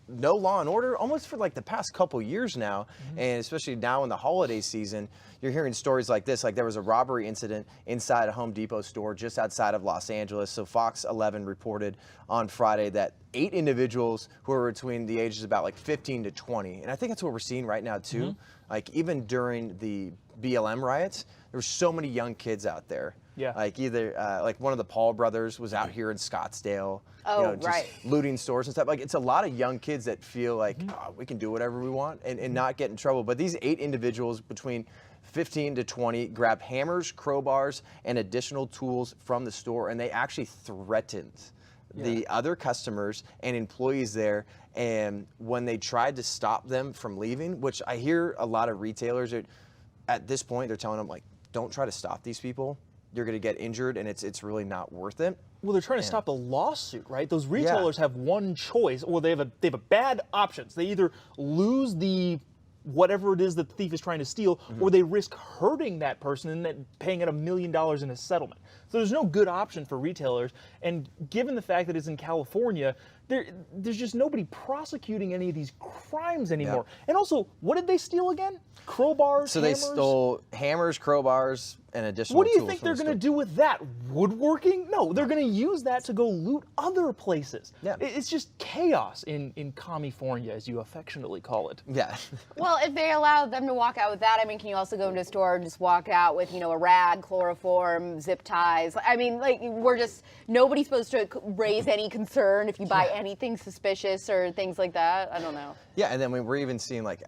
no law and order almost for like the past couple years now. And especially now in the holiday season, you're hearing stories like this. Like there was a robbery incident inside a Home Depot store just outside of Los Angeles. So Fox 11 reported on Friday that 8 individuals who are between the ages about like 15 to 20. And I think that's what we're seeing right now too. Like even during the BLM riots, there were so many young kids out there. Yeah. Like either like one of the Paul brothers was out here in Scottsdale, just right. looting stores and stuff. Like it's a lot of young kids that feel like we can do whatever we want and not get in trouble. But these 8 individuals between 15 to 20 grabbed hammers, crowbars, and additional tools from the store, and they actually threatened the other customers and employees there. And when they tried to stop them from leaving, which I hear a lot of retailers at this point, they're telling them like, don't try to stop these people. You're going to get injured, and it's really not worth it. Well, they're trying to stop a lawsuit, right? Those retailers have one choice, or they have a bad options. They either lose the whatever it is that the thief is trying to steal, or they risk hurting that person and then paying it $1 million in a settlement. So there's no good option for retailers. And given the fact that it's in California, there's just nobody prosecuting any of these crimes anymore. And also, what did they steal again? Crowbars, So hammers? they stole hammers, crowbars, and additional What do you tools think from they're the going to do with that? Woodworking? No, they're going to use that to go loot other places. Yeah. It's just chaos in California, as you affectionately call it. Yeah. Well, if they allow them to walk out with that, I mean, can you also go into a store and just walk out with, a rag, chloroform, zip ties? I mean, like, nobody's supposed to raise any concern if you buy anything suspicious or things like that. I don't know. Yeah, and then we're even seeing like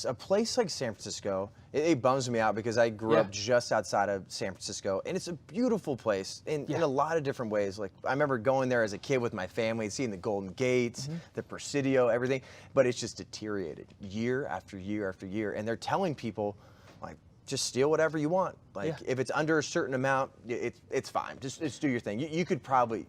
a place like San Francisco. It bums me out because I grew up just outside of San Francisco, and it's a beautiful place in a lot of different ways. Like I remember going there as a kid with my family, seeing the Golden Gates, the Presidio, everything, but it's just deteriorated year after year after year, and they're telling people like, just steal whatever you want. Like if it's under a certain amount, it's fine. Just do your thing. You could probably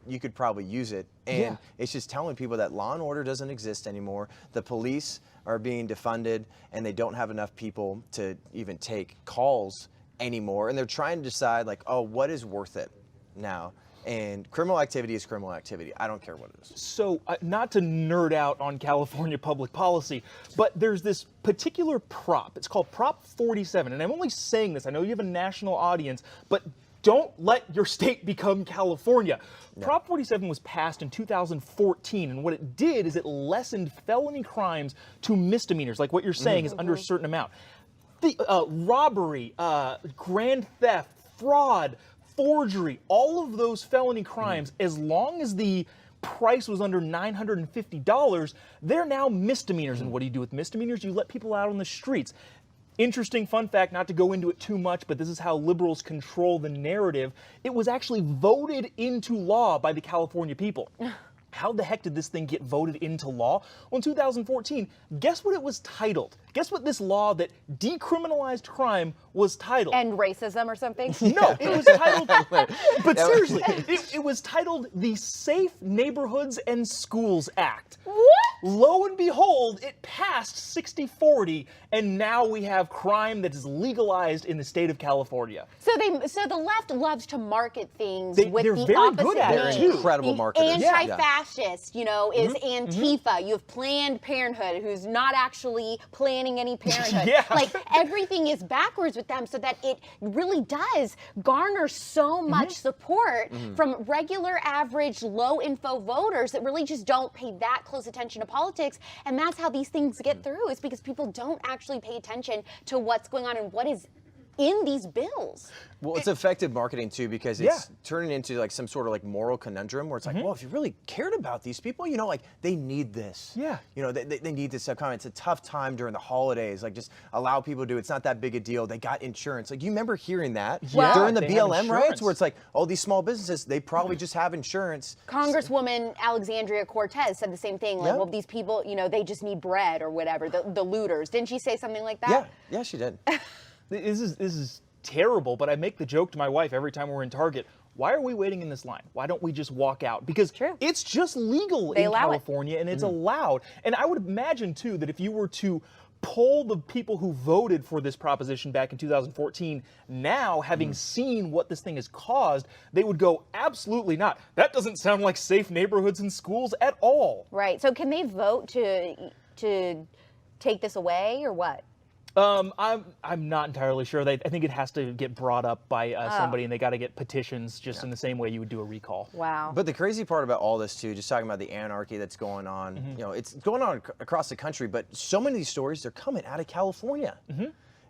use it. And it's just telling people that law and order doesn't exist anymore. The police are being defunded, and they don't have enough people to even take calls anymore. And they're trying to decide like, oh, what is worth it now? And criminal activity is criminal activity. I don't care what it is. So, not to nerd out on California public policy, but there's this particular prop. It's called Prop 47. And I'm only saying this, I know you have a national audience, but don't let your state become California. Prop 47 was passed in 2014, and what it did is it lessened felony crimes to misdemeanors, like what you're saying is under a certain amount. The robbery, grand theft, fraud, forgery, all of those felony crimes, as long as the price was under $950, they're now misdemeanors. And what do you do with misdemeanors? You let people out on the streets. Interesting fun fact, not to go into it too much, but this is how liberals control the narrative. It was actually voted into law by the California people. How the heck did this thing get voted into law? Well, in 2014, guess what it was titled? Guess what this law that decriminalized crime was titled? And racism or something? No, it was titled, but seriously, it was titled the Safe Neighborhoods and Schools Act. What? Lo and behold, it passed 60-40, and now we have crime that is legalized in the state of California. So the left loves to market things with they're the very opposite good at it, name. too. Incredible The marketers. Anti-fascist, is Antifa. You have Planned Parenthood, who's not actually planning any parenthood. Like everything is backwards with them, so that it really does garner so much support from regular, average, low-info voters that really just don't pay that close attention to politics. And that's how these things get through, is because people don't actually pay attention to what's going on and what is in these bills. Well, it's effective marketing too, because it's turning into like some sort of like moral conundrum where it's like, well, if you really cared about these people, you know, like they need this. Yeah. You know, they need this kind of, it's a tough time during the holidays. Like just allow people to do it. It's not that big a deal. They got insurance. Like you remember hearing that during the BLM riots where it's like, oh, these small businesses, they probably just have insurance. Congresswoman Alexandria Cortez said the same thing. Like, well, these people, you know, they just need bread or whatever. The looters. Didn't she say something like that? Yeah, she did. This is terrible, but I make the joke to my wife every time we're in Target. Why are we waiting in this line? Why don't we just walk out? Because it's just legal in California and it's allowed. And I would imagine too that if you were to poll the people who voted for this proposition back in 2014, now having seen what this thing has caused, they would go, absolutely not. That doesn't sound like safe neighborhoods and schools at all. Right. So can they vote to take this away or what? I'm not entirely sure. I think it has to get brought up by somebody, and they got to get petitions just in the same way you would do a recall. Wow. But the crazy part about all this too, just talking about the anarchy that's going on, you know, it's going on across the country, but so many of these stories, they're coming out of California.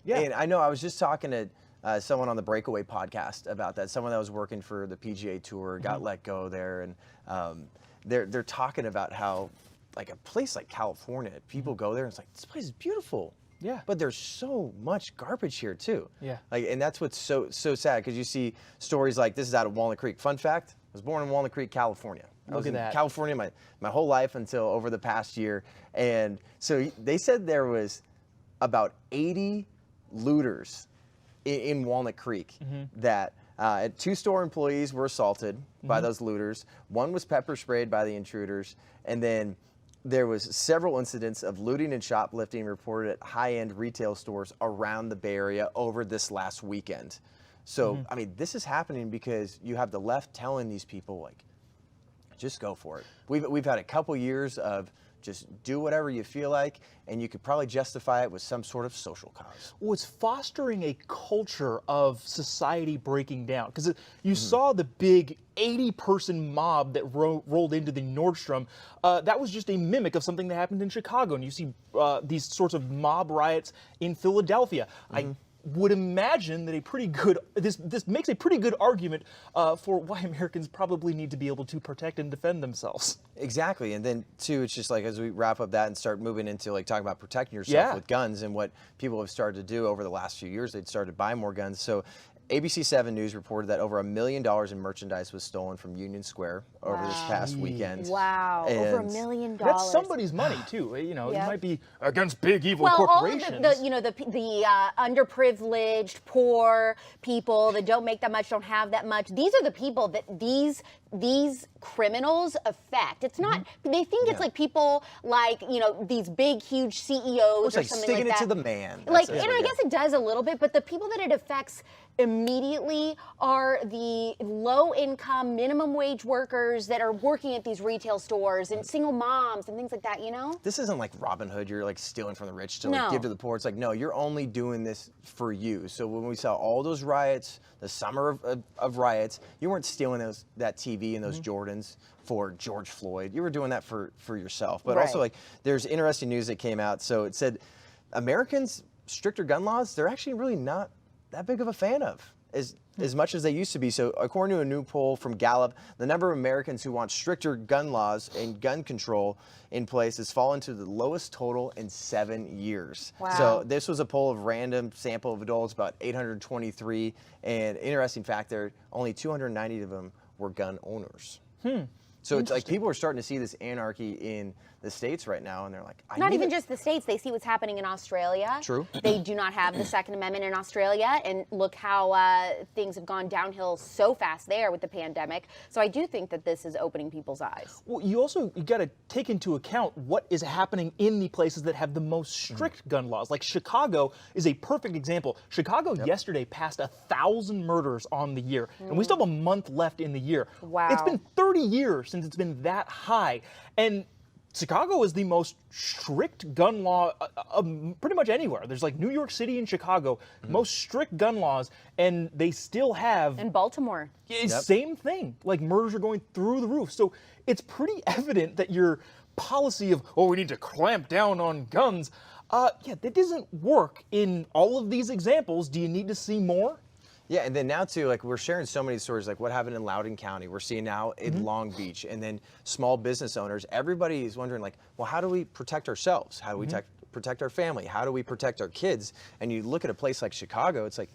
Yeah. And I know I was just talking to someone on the Breakaway podcast about that. Someone that was working for the PGA Tour got let go there, and they're talking about how, like a place like California, people go there and it's like, this place is beautiful. Yeah. But there's so much garbage here too. Yeah. Like, and that's what's so sad, because you see stories like this is out of Walnut Creek. Fun fact: I was born in Walnut Creek, California. I was in California my whole life until over the past year, and so they said there was about 80 looters in Walnut Creek that 2 store employees were assaulted by those looters. 1 was pepper sprayed by the intruders, and then there was several incidents of looting and shoplifting reported at high-end retail stores around the Bay Area over this last weekend. So, I mean, this is happening because you have the left telling these people, like, just go for it. We've had a couple years of just do whatever you feel like, and you could probably justify it with some sort of social cause. Well, it's fostering a culture of society breaking down, because you saw the big 80-person mob that rolled into the Nordstrom. That was just a mimic of something that happened in Chicago, and you see these sorts of mob riots in Philadelphia. I would imagine that this makes a pretty good argument for why Americans probably need to be able to protect and defend themselves. Exactly, and then too, it's just like as we wrap up that and start moving into like talking about protecting yourself with guns and what people have started to do over the last few years, they'd started to buy more guns. So ABC 7 News reported that over $1 million in merchandise was stolen from Union Square over this past weekend. Wow, and over $1 million. That's somebody's money too. You know, it might be against big evil corporations. All of the underprivileged, poor people that don't make that much, don't have that much. These are the people that these criminals affect. It's not. They think it's like people like, you know, these big, huge CEOs or like something like sticking that. it to the man. Like, and I guess it does a little bit, but the people that it affects immediately are the low-income, minimum wage workers that are working at these retail stores and single moms and things like that, you know? This isn't like Robin Hood, you're like stealing from the rich to like give to the poor. It's like, no, you're only doing this for you. So when we saw all those riots, the summer of riots, you weren't stealing that TV and those Jordans for George Floyd. You were doing that for yourself. But also, like, there's interesting news that came out. So it said Americans' stricter gun laws, they're actually really not that big of a fan of as much as they used to be. So according to a new poll from Gallup, the number of Americans who want stricter gun laws and gun control in place has fallen to the lowest total in 7 years. Wow. So this was a poll of random sample of adults, about 823, and interesting fact there, only 290 of them were gun owners. So it's like people are starting to see this anarchy in the States right now, and they're like, Not even just the States. They see what's happening in Australia. True. They do not have the Second Amendment in Australia, and look how things have gone downhill so fast there with the pandemic. So I do think that this is opening people's eyes. Well, you got to take into account what is happening in the places that have the most strict gun laws. Like Chicago is a perfect example. Chicago yesterday passed 1,000 murders on the year, and we still have a month left in the year. Wow. It's been 30 years since it's been that high, and Chicago is the most strict gun law pretty much anywhere. There's like New York City and Chicago, most strict gun laws, and they still have... In Baltimore. Same thing. Like murders are going through the roof. So it's pretty evident that your policy of, we need to clamp down on guns, Yeah, that doesn't work in all of these examples. Do you need to see more? Yeah, and then now too, like we're sharing so many stories, like what happened in Loudoun County. We're seeing now in Long Beach, and then small business owners. Everybody is wondering, like, well, how do we protect ourselves? How do we protect our family? How do we protect our kids? And you look at a place like Chicago, it's like,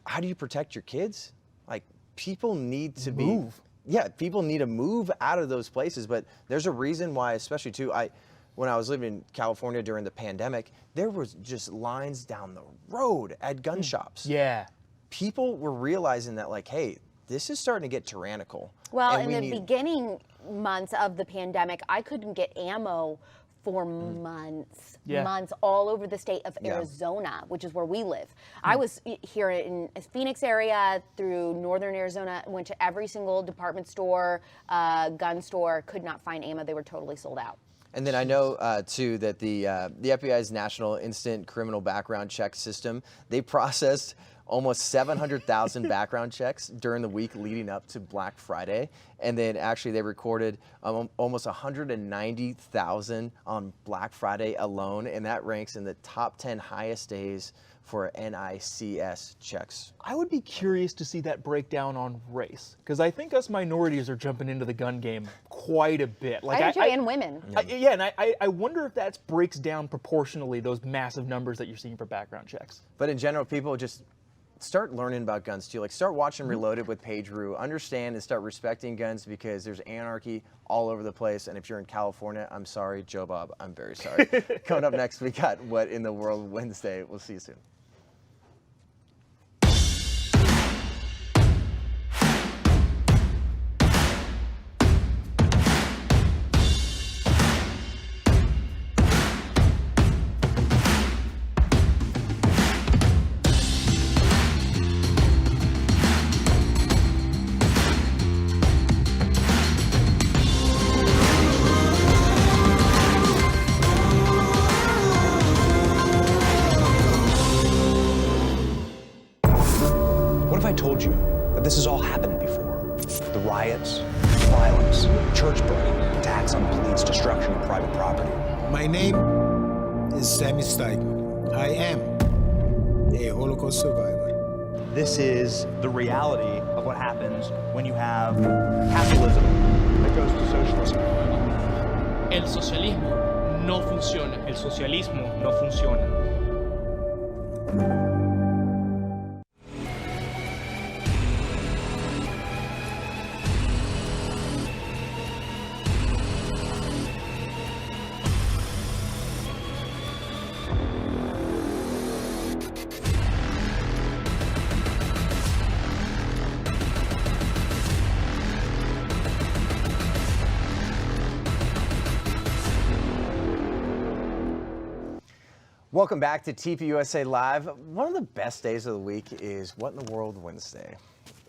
how do you protect your kids? Like, people need to move. Yeah, people need to move out of those places. But there's a reason why, especially too, when I was living in California during the pandemic, there was just lines down the road at gun shops. Yeah. People were realizing that, like, hey, this is starting to get tyrannical. Well, in the beginning months of the pandemic, I couldn't get ammo for months, months all over the state of Arizona, which is where we live. I was here in Phoenix area through northern Arizona, went to every single department store, gun store, could not find ammo. They were totally sold out. And then I know, too, that the FBI's National Instant Criminal Background Check System, they processed almost 700,000 background checks during the week leading up to Black Friday. And then actually they recorded almost 190,000 on Black Friday alone. And that ranks in the top 10 highest days for NICS checks. I would be curious to see that breakdown on race, because I think us minorities are jumping into the gun game quite a bit. Like I do, and women. And I wonder if that breaks down proportionally those massive numbers that you're seeing for background checks. But in general, people just start learning about guns too. Like, start watching Reloaded with Paige Rue. Understand and start respecting guns, because there's anarchy all over the place. And if you're in California, I'm sorry, Jobob, I'm very sorry. Coming up next, we got What in the World Wednesday. We'll see you soon. This has all happened before. The riots, violence, church burning, attacks on police, destruction of private property. My name is Sammy Steigman. I am a Holocaust survivor. This is the reality of what happens when you have capitalism that goes to socialism. El socialismo no funciona. El socialismo no funciona. Welcome back to TPUSA Live. One of the best days of the week is What in the World Wednesday.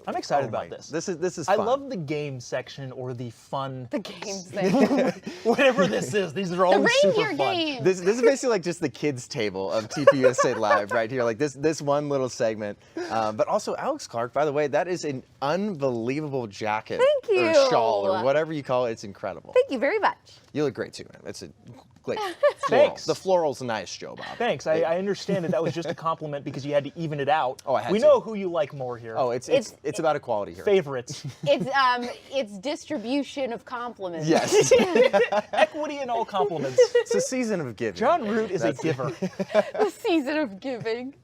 I'm excited about this. This is I fun. love the game section or the fun. The game section. Whatever this is, these are always super fun. Games. This is basically like just the kids table of TPUSA Live right here. Like this one little segment. But also Alex Clark, by the way, that is an unbelievable jacket. Thank you. Or shawl or whatever you call it. It's incredible. Thank you very much. You look great too, man. It's a great floral. Thanks. The floral's nice, Joe Bob. Thanks. I understand that was just a compliment because you had to even it out. Oh, I had We to. know who you like more here. Oh, it's about equality here. Favorites. It's distribution of compliments. Yes. Equity in all compliments. It's a season of giving. Jon Root is a giver. The season of giving.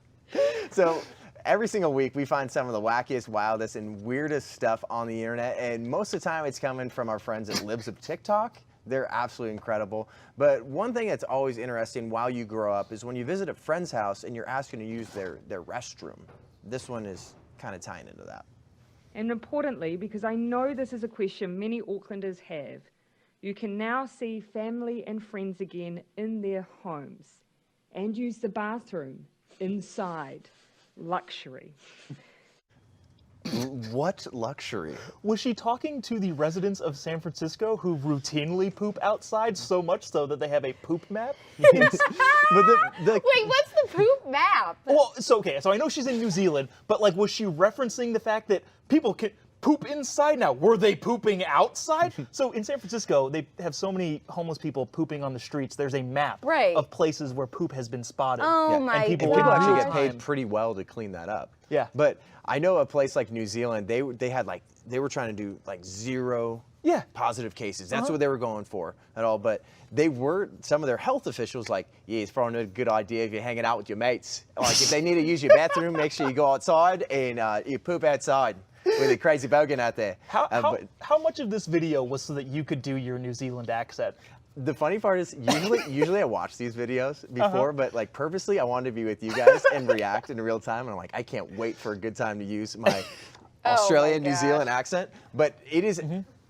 So every single week we find some of the wackiest, wildest, and weirdest stuff on the internet, and most of the time it's coming from our friends at Libs of TikTok. They're absolutely incredible. But one thing that's always interesting while you grow up is when you visit a friend's house and you're asking to use their restroom. This one is kind of tying into that. And importantly, because I know this is a question many Aucklanders have, you can now see family and friends again in their homes and use the bathroom inside. Luxury. What luxury? Was she talking to the residents of San Francisco who routinely poop outside, so much so that they have a poop map? But Wait, what's the poop map? Well, so I know she's in New Zealand, but like, was she referencing the fact that people can poop inside now. Were they pooping outside? So in San Francisco, they have so many homeless people pooping on the streets. There's a map of places where poop has been spotted. Oh my and people actually get paid pretty well to clean that up. Yeah. But I know a place like New Zealand, they were trying to do like 0 positive cases. That's what they were going for at all. But some of their health officials like, yeah, it's probably not a good idea if you're hanging out with your mates. Like if they need to use your bathroom, make sure you go outside and you poop outside with a crazy bogan out there. How much of this video was so that you could do your New Zealand accent? The funny part is usually I watch these videos before, but like purposely I wanted to be with you guys and react in real time. And I'm like, I can't wait for a good time to use my Australian, New Zealand accent. But it is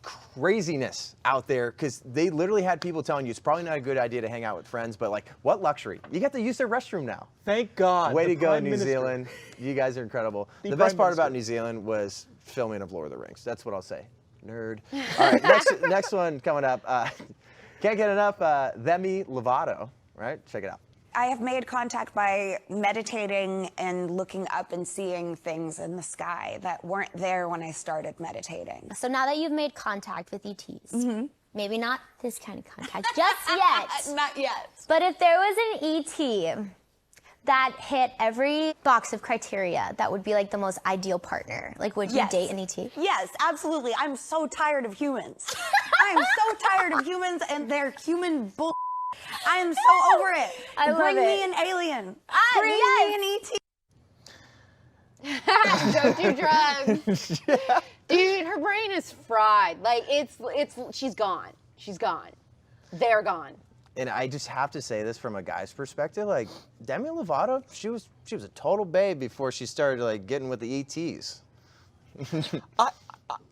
craziness out there because they literally had people telling you it's probably not a good idea to hang out with friends, but like what luxury? You get to use their restroom now. Thank God. Way to go, New Zealand. You guys are incredible. The best part about New Zealand was filming of Lord of the Rings. That's what I'll say. Nerd. All right, next one coming up. Can't get enough Demi Lovato, right? Check it out. I have made contact by meditating and looking up and seeing things in the sky that weren't there when I started meditating. So now that you've made contact with ETs, maybe not this kind of contact just yet. Not yet. But if there was an ET that hit every box of criteria, that would be like the most ideal partner. Like, would you date an ET? Yes, absolutely. I'm so tired of humans. I'm so tired of humans and their human bull. I am so over it. Bring me an alien. Bring me an ET. Don't do drugs. Dude, her brain is fried. Like, she's gone. She's gone. They're gone. And I just have to say this from a guy's perspective, like Demi Lovato, she was a total babe before she started like getting with the ETs.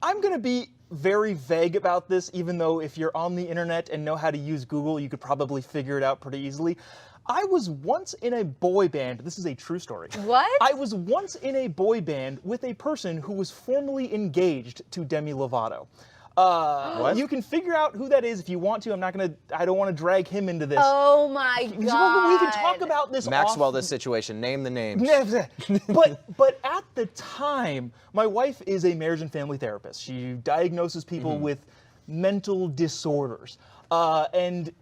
I'm gonna be very vague about this, even though if you're on the internet and know how to use Google, you could probably figure it out pretty easily. I was once in a boy band. This is a true story. What? I was once in a boy band with a person who was formally engaged to Demi Lovato. What? You can figure out who that is if you want to. I don't want to drag him into this. Oh my God. We can talk about this Maxwell, this situation. Name the names. But at the time, my wife is a marriage and family therapist. She diagnoses people with mental disorders. And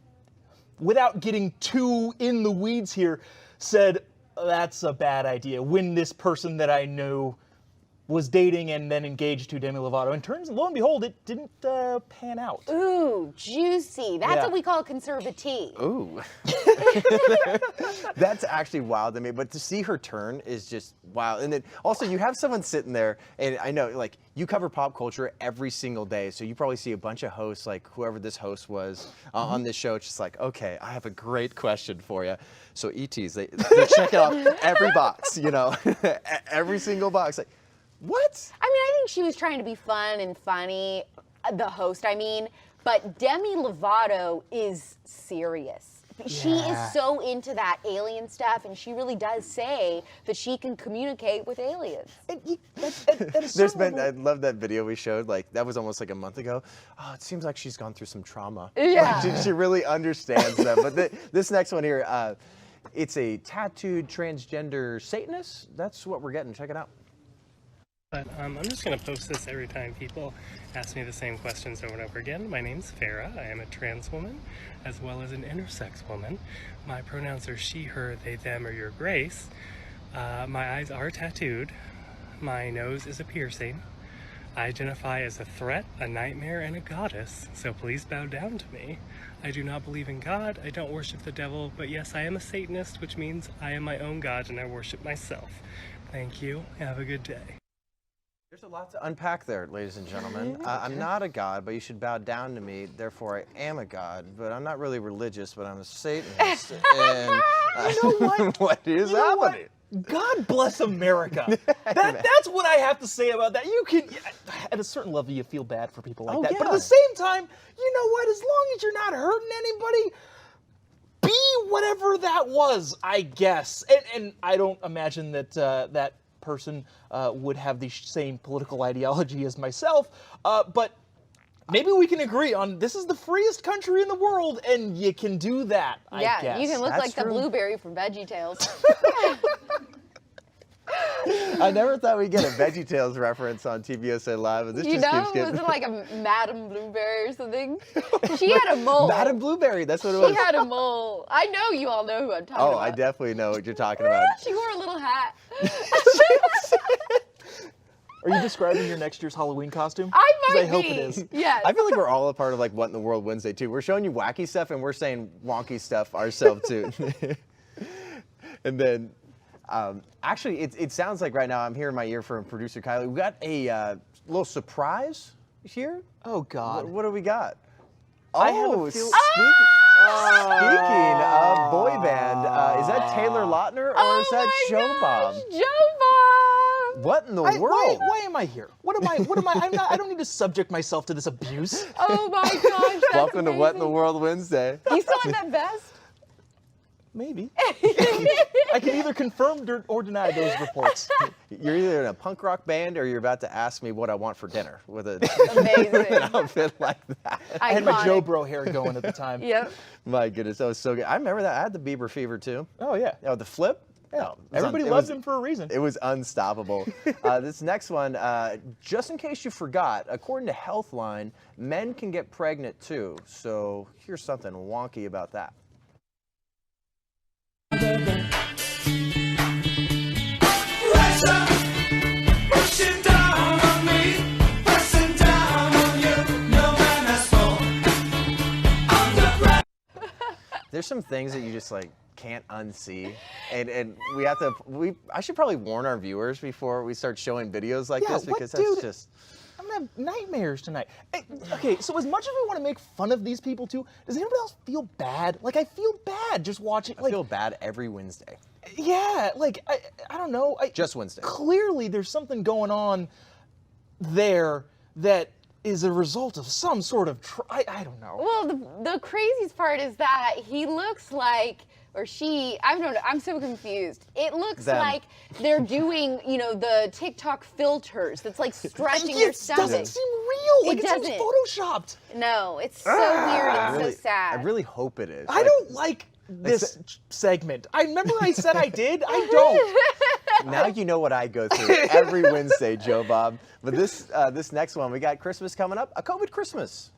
without getting too in the weeds here, said, that's a bad idea. When this person that I knew was dating and then engaged to Demi Lovato. And lo and behold, it didn't pan out. Ooh, juicy. That's what we call a conservatee. Ooh. That's actually wild to me. But to see her turn is just wild. And then also you have someone sitting there, and I know like you cover pop culture every single day, so you probably see a bunch of hosts, like whoever this host was on this show. It's just like, okay, I have a great question for you. So ETs, they check out every box, you know, every single box. Like, what? I mean, I think she was trying to be fun and funny, the host, I mean, but Demi Lovato is serious. She is so into that alien stuff, and she really does say that she can communicate with aliens. I love that video we showed, like, that was almost like a month ago. Oh, it seems like she's gone through some trauma. Yeah. Like, she really understands them. But this next one here, it's a tattooed transgender Satanist. That's what we're getting. Check it out. But I'm just going to post this every time people ask me the same questions over and over again. My name's Farah. I am a trans woman as well as an intersex woman. My pronouns are she, her, they, them, or your grace. My eyes are tattooed. My nose is a piercing. I identify as a threat, a nightmare, and a goddess, so please bow down to me. I do not believe in God. I don't worship the devil, but yes, I am a Satanist, which means I am my own God and I worship myself. Thank you. Have a good day. There's a lot to unpack there, ladies and gentlemen. I'm not a god, but you should bow down to me. Therefore, I am a god. But I'm not really religious, but I'm a Satanist. And you know what? What is happening? God bless America. That's what I have to say about that. You can, at a certain level, you feel bad for people like that. Yeah. But at the same time, you know what? As long as you're not hurting anybody, be whatever that was, I guess. And I don't imagine that that person would have the same political ideology as myself, but maybe we can agree on this is the freest country in the world, and you can do that, I guess. Yeah, you can look like the blueberry from VeggieTales. I never thought we'd get a VeggieTales reference on TPUSA Live, but this You just know, keeps getting... was it like a Madame Blueberry or something? She had a mole. Madame Blueberry, that's what it was. She had a mole. I know you all know who I'm talking about. Oh, I definitely know what you're talking about. She wore a little hat. Are you describing your next year's Halloween costume? I might I hope be. it is. Yes. I feel like we're all a part of like What in the World Wednesday too. We're showing you wacky stuff and we're saying wonky stuff ourselves too. And then, actually, it sounds like right now I'm hearing my ear from producer Kylie. We got a little surprise here. Oh God. What do we got? I have a speaking Oh! of boy band, is that Taylor Lautner or is that Jobob? Jobob! What in the world? Why am I here? What am I? I don't need to subject myself to this abuse. Oh my gosh, that's Welcome to What in the World Wednesday. You still like that vest? Maybe. I can either confirm or deny those reports. You're either in a punk rock band or you're about to ask me what I want for dinner with an outfit like that. I had my Joe Bro hair going at the time. Yep. My goodness, that was so good. I remember that. I had the Bieber fever too. Oh yeah. Oh, the flip? Yeah. No, Everybody loves him for a reason. It was unstoppable. This next one, just in case you forgot, according to Healthline, men can get pregnant too. So here's something wonky about that. There's some things that you just like can't unsee, and we have to. I should probably warn our viewers before we start showing videos like this because that's just. I'm gonna have nightmares tonight. Hey, okay, so as much as we want to make fun of these people too, does anybody else feel bad? Like I feel bad just watching. I feel bad every Wednesday. Yeah, like I don't know. Just Wednesday. Clearly, there's something going on there that is a result of some sort of. I don't know. Well, the craziest part is that he looks like, or she, I don't know, I'm so confused. It looks like they're doing, you know, the TikTok filters that's like stretching their stomach. It doesn't seem real. Like it seems photoshopped. No, it's so weird and so sad. I really hope it is. I don't like this segment. I remember I said I did. I don't. Now you know what I go through every Wednesday, Joe Bob. But this next one, we got Christmas coming up, a COVID Christmas.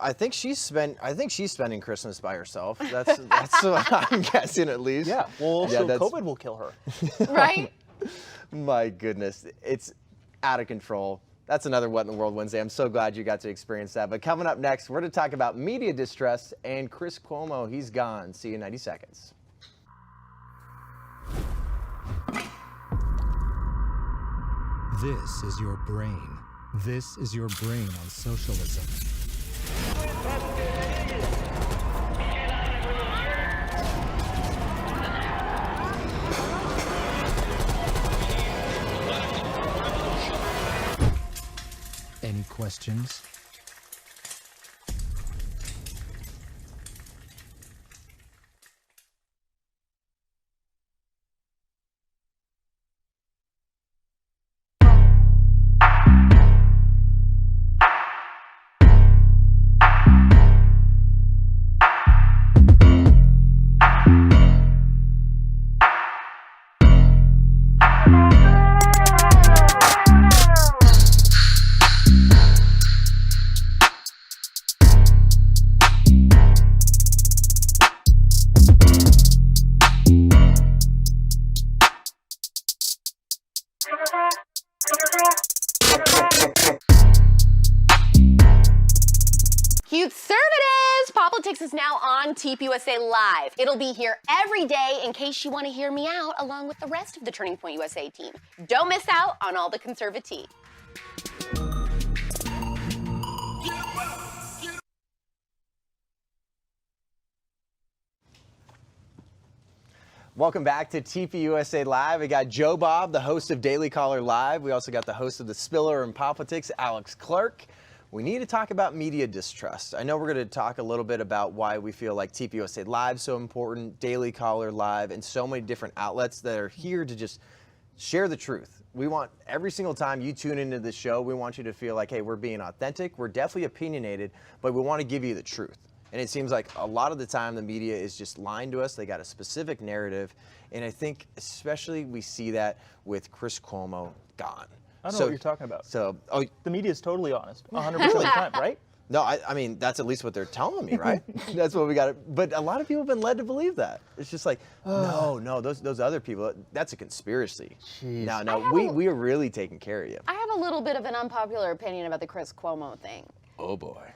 I think she's spending Christmas by herself. That's what I'm guessing at least. Yeah. Well, so COVID will kill her. Right? My goodness, it's out of control. That's another What in the World Wednesday. I'm so glad you got to experience that. But coming up next, we're going to talk about media distrust and Chris Cuomo. He's gone. See you in 90 seconds. This is your brain. This is your brain on socialism. Any questions? POPlitics is now on TPUSA Live. It'll be here every day in case you want to hear me out along with the rest of the Turning Point USA team. Don't miss out on all the conservative. Welcome back to TPUSA Live. We got Jobob, the host of Daily Caller Live. We also got the host of The Spiller and POPlitics, Alex Clark. We need to talk about media distrust. I know we're going to talk a little bit about why we feel like TPUSA Live is so important, Daily Caller Live, and so many different outlets that are here to just share the truth. We want every single time you tune into the show, we want you to feel like, hey, we're being authentic, we're definitely opinionated, but we want to give you the truth. And it seems like a lot of the time the media is just lying to us. They got a specific narrative. And I think especially we see that with Chris Cuomo gone. I don't know what you're talking about. So, the media is totally honest, 100% of the time, right? No, I mean, that's at least what they're telling me, right? That's what we got. But a lot of people have been led to believe that. It's just like, no, those other people, that's a conspiracy. Jeez. No, we are really taking care of you. I have a little bit of an unpopular opinion about the Chris Cuomo thing. Oh, boy.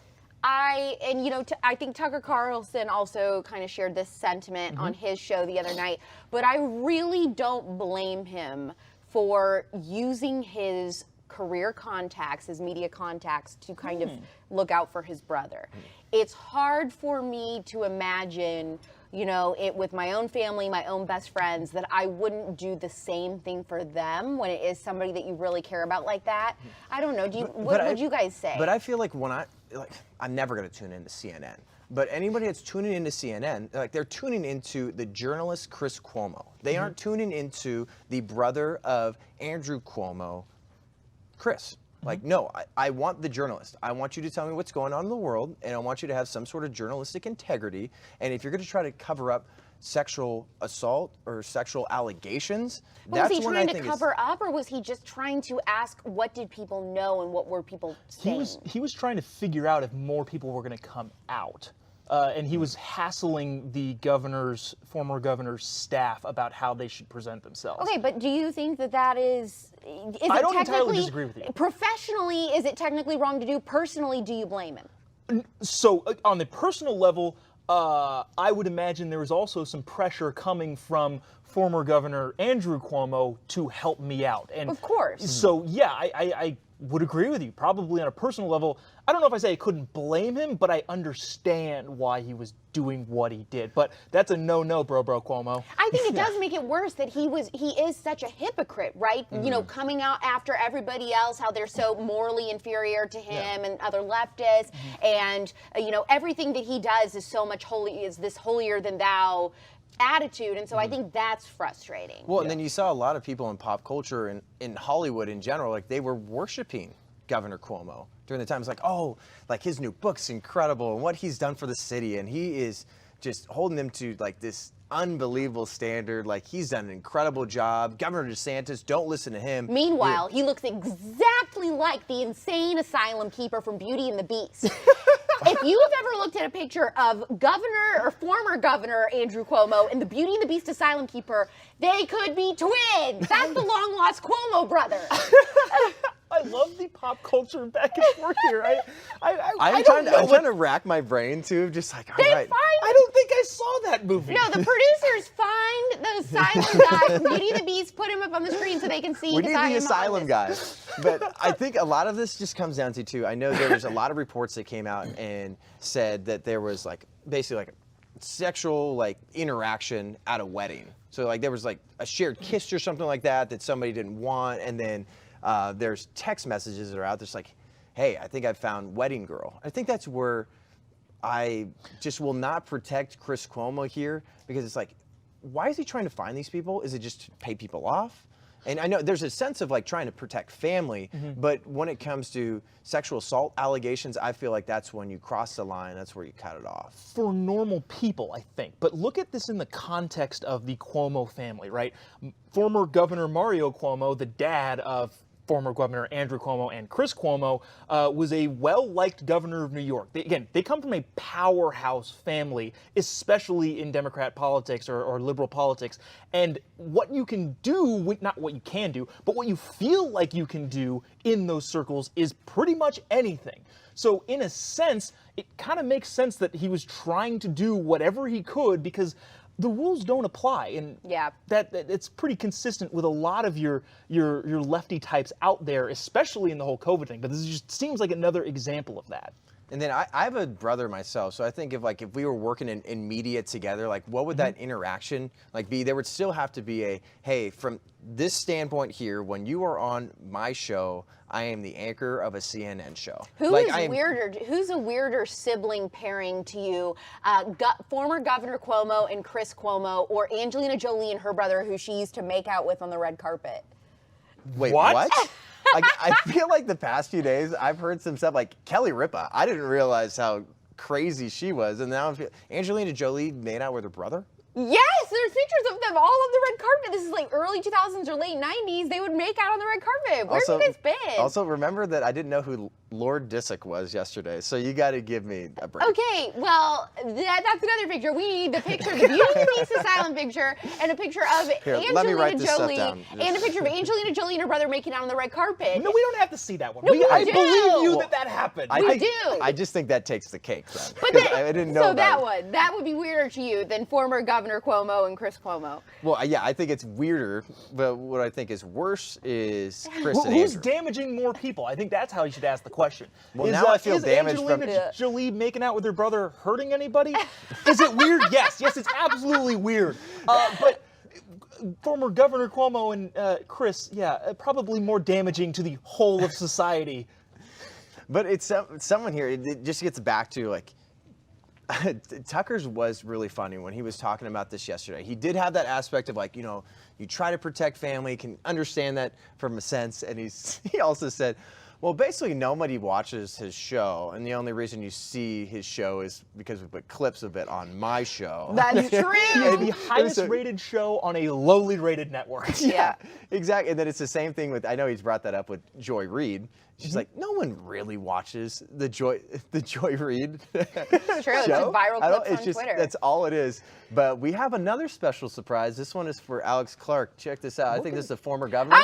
I think Tucker Carlson also kind of shared this sentiment on his show the other night, but I really don't blame him for using his career contacts, his media contacts, to kind of look out for his brother. It's hard for me to imagine, it with my own family, my own best friends, that I wouldn't do the same thing for them when it is somebody that you really care about like that. I don't know. What would you guys say? But I feel like I'm never going to tune into CNN. But anybody that's tuning into CNN, they're tuning into the journalist Chris Cuomo. They aren't tuning into the brother of Andrew Cuomo, Chris. No, I want the journalist. I want you to tell me what's going on in the world, and I want you to have some sort of journalistic integrity. And if you're going to try to cover up sexual assault or sexual allegations, was he trying to cover up, or was he just trying to ask what did people know and what were people saying? He was trying to figure out if more people were going to come out. And he was hassling the former governor's staff about how they should present themselves. Okay, but do you think that is I don't entirely disagree with you. Professionally, is it technically wrong to do? Personally, do you blame him? So on the personal level, I would imagine there was also some pressure coming from former Governor Andrew Cuomo to help me out. And of course. So yeah, I would agree with you. Probably on a personal level, I don't know if I say I couldn't blame him, but I understand why he was doing what he did. But that's a no, bro, Cuomo. I think it does make it worse that he is such a hypocrite, right? Coming out after everybody else, how they're so morally inferior to him and other leftists, and everything that he does is so much this holier than thou attitude, and so I think that's frustrating. Well, and then you saw a lot of people in pop culture and in Hollywood in general, they were worshiping Governor Cuomo during the time. It's like, his new book's incredible and what he's done for the city, and he is just holding them to this unbelievable standard. He's done an incredible job. Governor DeSantis, don't listen to him. Meanwhile, he looks exactly like the insane asylum keeper from Beauty and the Beast. If you have ever looked at a picture of Governor or former Governor Andrew Cuomo and the Beauty and the Beast asylum keeper, they could be twins. That's the long-lost Cuomo brother. I love the pop culture back and forth here. I'm trying to rack my brain too, just all right. I don't think I saw that movie. No, the producers find the asylum guy from Beauty and the Beast, put him up on the screen so they can see. We need the asylum guy. But I think a lot of this just comes down to too. I know there was a lot of reports that came out and said that there was basically sexual interaction at a wedding. So there was a shared kiss or something like that somebody didn't want, and then there's text messages that are out there hey, I think I found wedding girl. I think that's where I just will not protect Chris Cuomo here, because it's why is he trying to find these people? Is it just to pay people off? And I know there's a sense of trying to protect family, but when it comes to sexual assault allegations, I feel like that's when you cross the line, that's where you cut it off. For normal people, I think. But look at this in the context of the Cuomo family, right? Former Governor Mario Cuomo, the dad of former Governor Andrew Cuomo and Chris Cuomo, was a well-liked governor of New York. They come from a powerhouse family, especially in Democrat politics or liberal politics. And what you can do, not what you can do, but what you feel like you can do in those circles is pretty much anything. So in a sense, it kind of makes sense that he was trying to do whatever he could, because the rules don't apply, and that it's pretty consistent with a lot of your lefty types out there, especially in the whole COVID thing. But this just seems like another example of that. And then I have a brother myself, so I think if we were working in media together, like what would that interaction like be? There would still have to be a, hey, from this standpoint here, when you are on my show, I am the anchor of a CNN show. Who's a weirder sibling pairing to you? Former Governor Cuomo and Chris Cuomo, or Angelina Jolie and her brother, who she used to make out with on the red carpet? Wait, what? I feel like the past few days I've heard some stuff like Kelly Ripa. I didn't realize how crazy she was, and now Angelina Jolie made out with her brother. Yes, there's pictures of them all on the red carpet. This is like early 2000s or late 90s. They would make out on the red carpet. Where have you guys been? Also, remember that I didn't know who Lord Disick was yesterday, so you got to give me a break. Okay, well, that's another picture. We need the picture, the Beauty and the Beast Asylum picture, and a picture of Angelina Jolie, and a picture of Angelina Jolie and her brother making out on the red carpet. No, we don't have to see that one. No, I believe you that happened. We do. I just think that takes the cake, then. But I didn't know so about that would be weirder to you than former Governor Cuomo and Chris Cuomo. Well, yeah, I think it's weirder, but what I think is worse is Chris and Who's Andrew. damaging more people? I think that's how you should ask the question. Well, now I feel damaged from Angelina Jolie making out with her brother hurting anybody? Is it weird? Yes, it's absolutely weird. But former Governor Cuomo and Chris, probably more damaging to the whole of society. But it's someone here. It just gets back to like. Tucker's was really funny when he was talking about this yesterday. He did have that aspect of like, you try to protect family, can understand that from a sense, and he also said, well, basically nobody watches his show, and the only reason you see his show is because we put clips of it on my show. That's true. The highest rated show on a lowly rated network. Yeah, exactly. And then it's the same thing with, I know he's brought that up with Joy Reid. She's like, no one really watches the Joy Reid It's true. show. It's viral clips on Twitter. That's all it is. But we have another special surprise. This one is for Alex Clark. Check this out. I think this is the former governor. I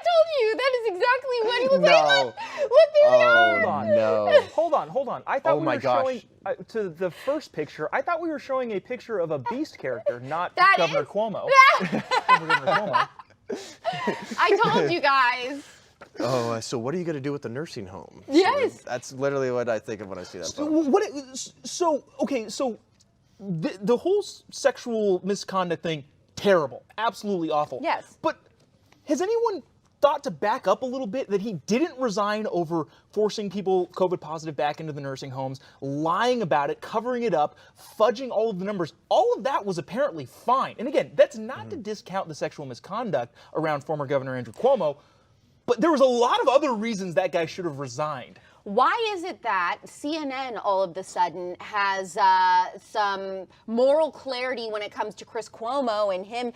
told you that is exactly what he was No. Look, there they are. Hold on. I thought Oh we my were gosh. showing to the first picture. I thought we were showing a picture of a Beast character, not That Governor is- Cuomo. Former Governor Cuomo. I told you guys. Oh, so what are you going to do with the nursing home? Yes. That's literally what I think of when I see that photo. The whole sexual misconduct thing, terrible, absolutely awful. Yes. But has anyone thought to back up a little bit that he didn't resign over forcing people COVID positive back into the nursing homes, lying about it, covering it up, fudging all of the numbers? All of that was apparently fine. And again, that's not to discount the sexual misconduct around former Governor Andrew Cuomo, but there was a lot of other reasons that guy should have resigned. Why is it that CNN all of a sudden has some moral clarity when it comes to Chris Cuomo and him,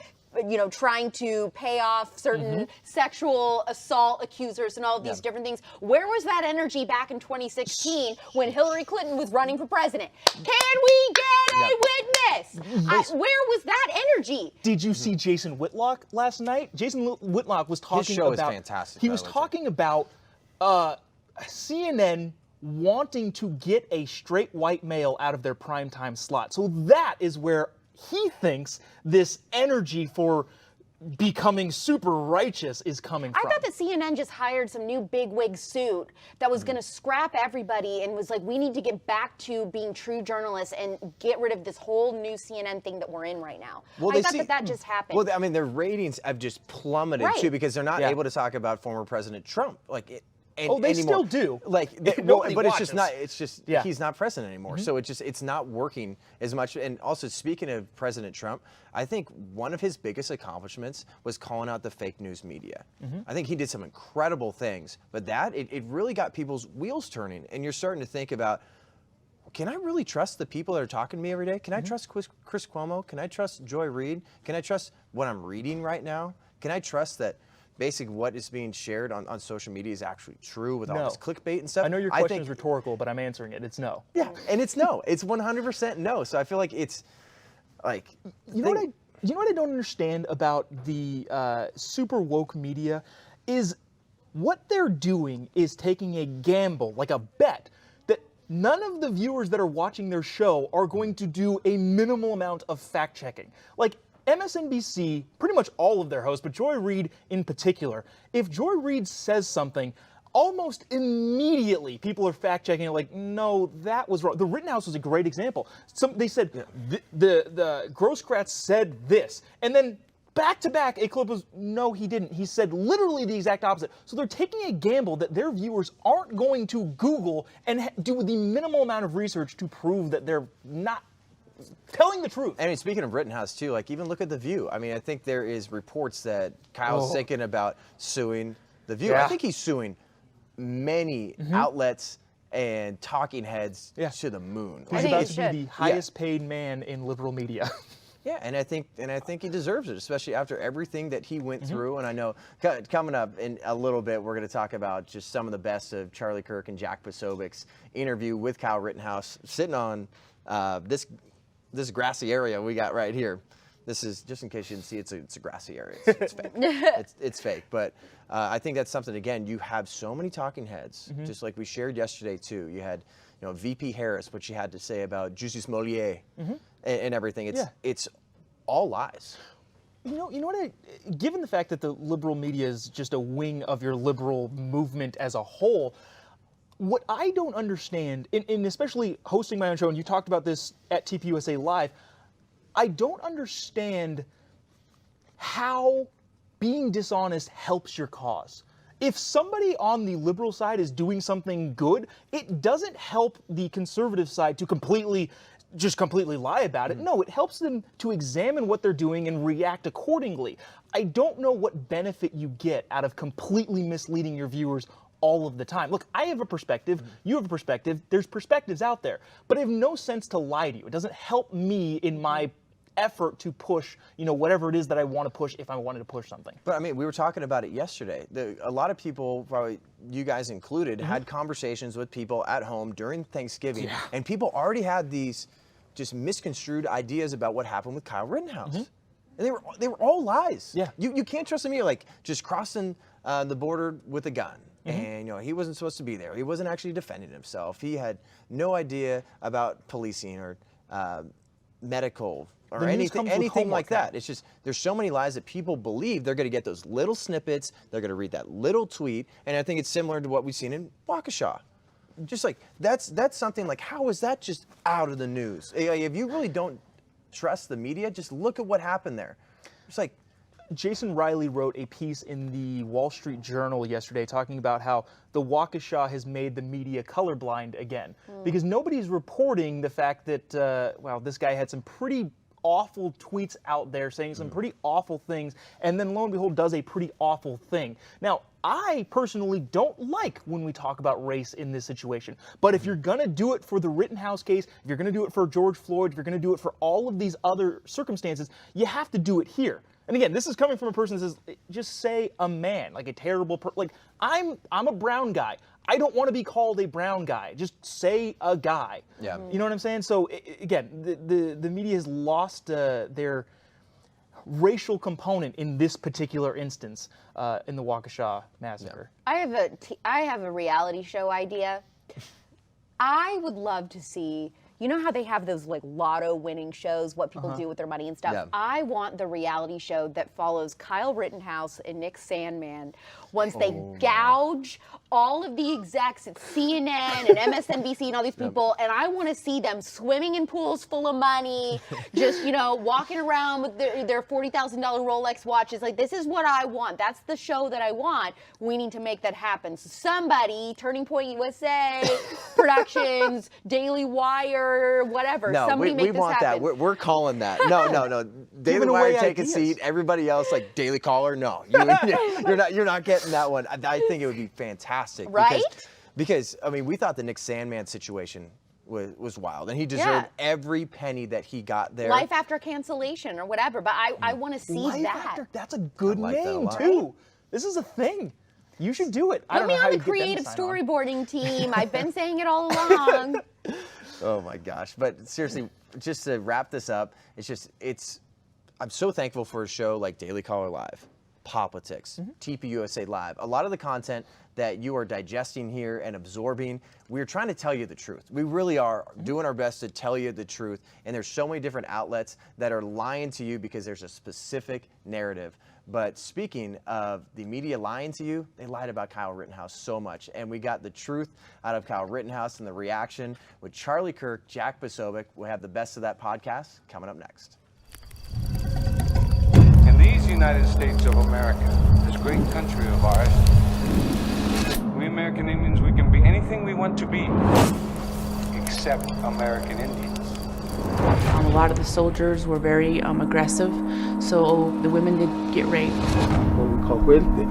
trying to pay off certain sexual assault accusers and all of these different things? Where was that energy back in 2016 when Hillary Clinton was running for president? Can we get a witness? Where was that energy? Did you see Jason Whitlock last night? Jason Whitlock was talking His show about. is fantastic. He was talking about CNN wanting to get a straight white male out of their primetime slot. So that is where he thinks this energy for becoming super righteous is coming from. I thought that CNN just hired some new bigwig suit that was going to scrap everybody and was like, we need to get back to being true journalists and get rid of this whole new CNN thing that we're in right now. I thought that just happened. Well, I mean, their ratings have just plummeted too because they're not able to talk about former President Trump they anymore. still do. But it's just not. It's just he's not president anymore. So it's not working as much. And also, speaking of President Trump, I think one of his biggest accomplishments was calling out the fake news media. I think he did some incredible things, but it really got people's wheels turning. And you're starting to think about, can I really trust the people that are talking to me every day? Can I trust Chris Cuomo? Can I trust Joy Reid? Can I trust what I'm reading right now? Can I trust that basically what is being shared on social media is actually true with all this clickbait and stuff? I know your question is rhetorical, but I'm answering it. It's no. Yeah, and it's no. It's 100% no. So I feel like it's like you know what I don't understand about the super woke media is what they're doing is taking a gamble, like a bet, that none of the viewers that are watching their show are going to do a minimal amount of fact checking. Like MSNBC, pretty much all of their hosts, but Joy Reid in particular, if Joy Reid says something, almost immediately people are fact checking it like, no, that was wrong. The Rittenhouse was a great example. They said the Grosskratz said this, and then back to back a clip was, no, he didn't. He said literally the exact opposite. So they're taking a gamble that their viewers aren't going to Google and do the minimal amount of research to prove that they're not telling the truth. I mean, speaking of Rittenhouse too, like even look at The View. I mean, I think there is reports that Kyle's thinking about suing The View. Yeah. I think he's suing many outlets and talking heads to the moon. He's about to be the highest paid man in liberal media. Yeah, and I think he deserves it, especially after everything that he went through. And I know coming up in a little bit, we're going to talk about just some of the best of Charlie Kirk and Jack Posobiec's interview with Kyle Rittenhouse, sitting on this grassy area we got right here. This is, just in case you didn't see, it's a grassy area. It's fake. It's fake. But I think that's something, again, you have so many talking heads, just like we shared yesterday, too. You had, VP Harris, what she had to say about Justice Molière and everything. It's all lies. You know what? Given the fact that the liberal media is just a wing of your liberal movement as a whole, what I don't understand, and especially hosting my own show, and you talked about this at TPUSA Live, I don't understand how being dishonest helps your cause. If somebody on the liberal side is doing something good, it doesn't help the conservative side to completely lie about it. No, it helps them to examine what they're doing and react accordingly. I don't know what benefit you get out of completely misleading your viewers all of the time. Look, I have a perspective, you have a perspective, there's perspectives out there, but I have no sense to lie to you. It doesn't help me in my effort to push, whatever it is that I want to push if I wanted to push something. But I mean, we were talking about it yesterday. A lot of people, probably you guys included, had conversations with people at home during Thanksgiving, and people already had these just misconstrued ideas about what happened with Kyle Rittenhouse. And they were all lies. Yeah. You can't trust the media, like just crossing the border with a gun. And he wasn't supposed to be there. He wasn't actually defending himself. He had no idea about policing or medical or anything like that. It's just there's so many lies that people believe they're going to get those little snippets. They're going to read that little tweet, and I think it's similar to what we've seen in Waukesha. Just like that's something like, how is that just out of the news? If you really don't trust the media, just look at what happened there. It's like Jason Riley wrote a piece in the Wall Street Journal yesterday talking about how the Waukesha has made the media colorblind again, because nobody's reporting the fact that, this guy had some pretty awful tweets out there saying some pretty awful things, and then lo and behold does a pretty awful thing. Now, I personally don't like when we talk about race in this situation, but if you're gonna do it for the Rittenhouse case, if you're gonna do it for George Floyd, if you're gonna do it for all of these other circumstances, you have to do it here. And again, this is coming from a person that says, just say a man, like a terrible I'm a brown guy. I don't want to be called a brown guy. Just say a guy. Yeah. You know what I'm saying? So again, the media has lost their racial component in this particular instance in the Waukesha massacre. I have a reality show idea. I would love to see, you know how they have those like lotto winning shows, what people do with their money and stuff? Yeah. I want the reality show that follows Kyle Rittenhouse and Nick Sandmann once they gouge all of the execs at CNN and MSNBC and all these people, and I want to see them swimming in pools full of money, just, walking around with their $40,000 Rolex watches. Like, this is what I want. That's the show that I want. We need to make that happen. So somebody, Turning Point USA, Productions, Daily Wire, whatever, no, somebody make we this want happen. that. We're calling that. No. Daily Wire, take a seat. Everybody else, like Daily Caller, no. You're not getting that one. I think it would be fantastic. Right? Because I mean, we thought the Nick Sandmann situation was wild, and he deserved every penny that he got there. Life after cancellation or whatever, but I want to see Life that. After, that's a good I like that a name lot. too. This is a thing. You should do it. I Put don't me know how on you the get them to creative sign on. storyboarding team. I've been saying it all along. Oh my gosh. But seriously, just to wrap this up, I'm so thankful for a show like Daily Caller Live. POPlitics, TPUSA Live. A lot of the content that you are digesting here and absorbing, we're trying to tell you the truth. We really are doing our best to tell you the truth, and there's so many different outlets that are lying to you because there's a specific narrative. But speaking of the media lying to you, they lied about Kyle Rittenhouse so much, and we got the truth out of Kyle Rittenhouse and the reaction with Charlie Kirk, Jack Posobiec. We'll have the best of that podcast coming up next. In these United States of America, this great country of ours, we American Indians, we can be anything we want to be, except American Indians. A lot of the soldiers were very aggressive, so the women did get raped. What we call huerte.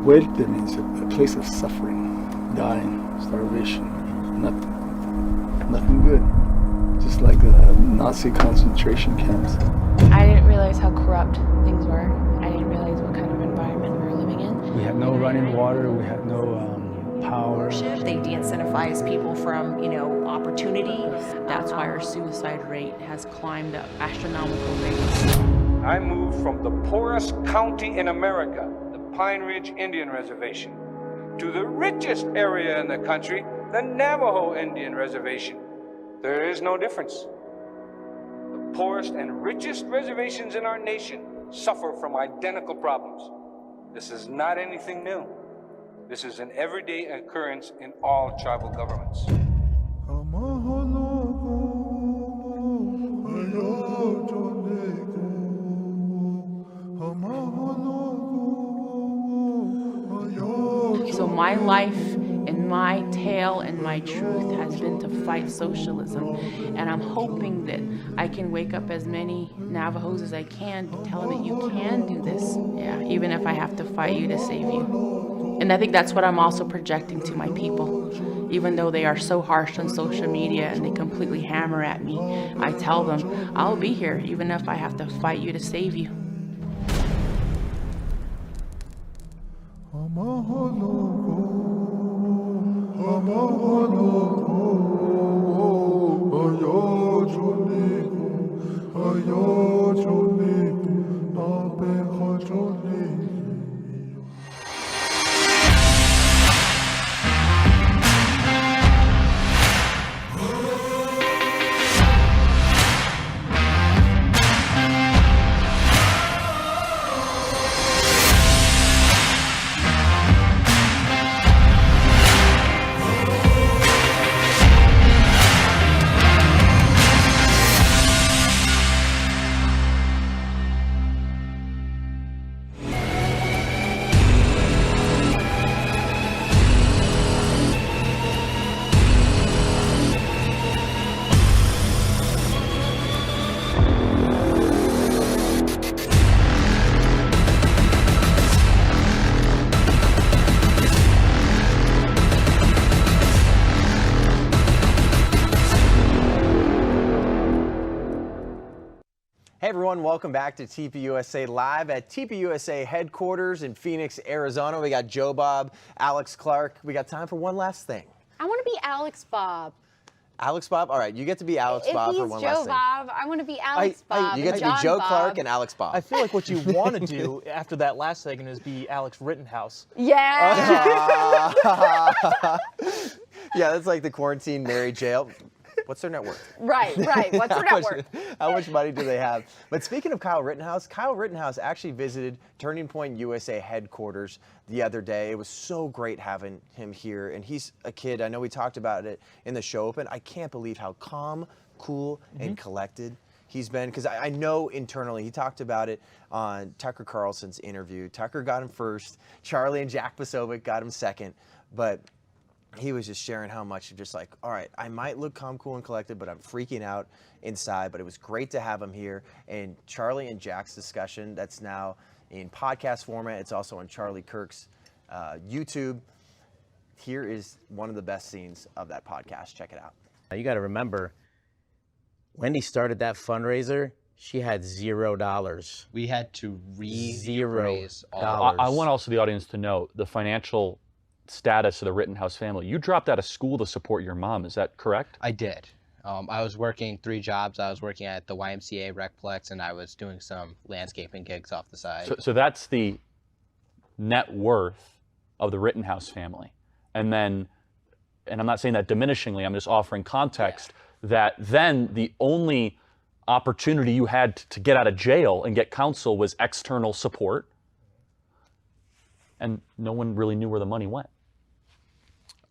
Huerte means a place of suffering, dying, starvation, nothing good. Just like the Nazi concentration camps. I didn't realize how corrupt things were. I didn't realize what kind of environment we were living in. We had no running water, we had no power. They de-incentivize people from, opportunity. That's why our suicide rate has climbed up astronomical rates. I moved from the poorest county in America, the Pine Ridge Indian Reservation, to the richest area in the country, the Navajo Indian Reservation. There is no difference. The poorest and richest reservations in our nation suffer from identical problems. This is not anything new. This is an everyday occurrence in all tribal governments. So my life and my tale and my truth has been to fight socialism. And I'm hoping that I can wake up as many Navajos as I can to tell them that you can do this. Yeah, even if I have to fight you to save you. And I think that's what I'm also projecting to my people. Even though they are so harsh on social media and they completely hammer at me, I tell them, I'll be here even if I have to fight you to save you. Hey everyone, welcome back to TPUSA Live at TPUSA headquarters in Phoenix, Arizona. We got Jobob, Alex Clark. We got time for one last thing. I want to be Alex Bob. Alex Bob? All right, you get to be Alex Bob for one last thing. If he's Joe Bob, I want to be Alex Bob. You get to be Joe Clark and Alex Bob. I feel like what you want to do after that last segment is be Alex Rittenhouse. Yeah. Yeah, that's like the quarantine Mary jail. What's their net worth? Right. What's their net worth? How much money do they have? But speaking of Kyle Rittenhouse actually visited Turning Point USA headquarters the other day. It was so great having him here. And he's a kid. I know we talked about it in the show open. I can't believe how calm, cool, and collected he's been. Because I know internally, he talked about it on Tucker Carlson's interview. Tucker got him first. Charlie and Jack Posobiec got him second. But he was just sharing how much just like, all right, I might look calm, cool, and collected, but I'm freaking out inside. But it was great to have him here. And Charlie and Jack's discussion, that's now in podcast format. It's also on Charlie Kirk's YouTube. Here is one of the best scenes of that podcast. Check it out. You got to remember, Wendy started that fundraiser. She had $0. We had to $0. I want also the audience to know the financial status of the Rittenhouse family. You dropped out of school to support your mom, is that correct? I did. I was working 3 jobs. I was working at the YMCA Recplex, and I was doing some landscaping gigs off the side. So that's the net worth of the Rittenhouse family. And then, and I'm not saying that diminishingly, I'm just offering context that then the only opportunity you had to get out of jail and get counsel was external support. And no one really knew where the money went.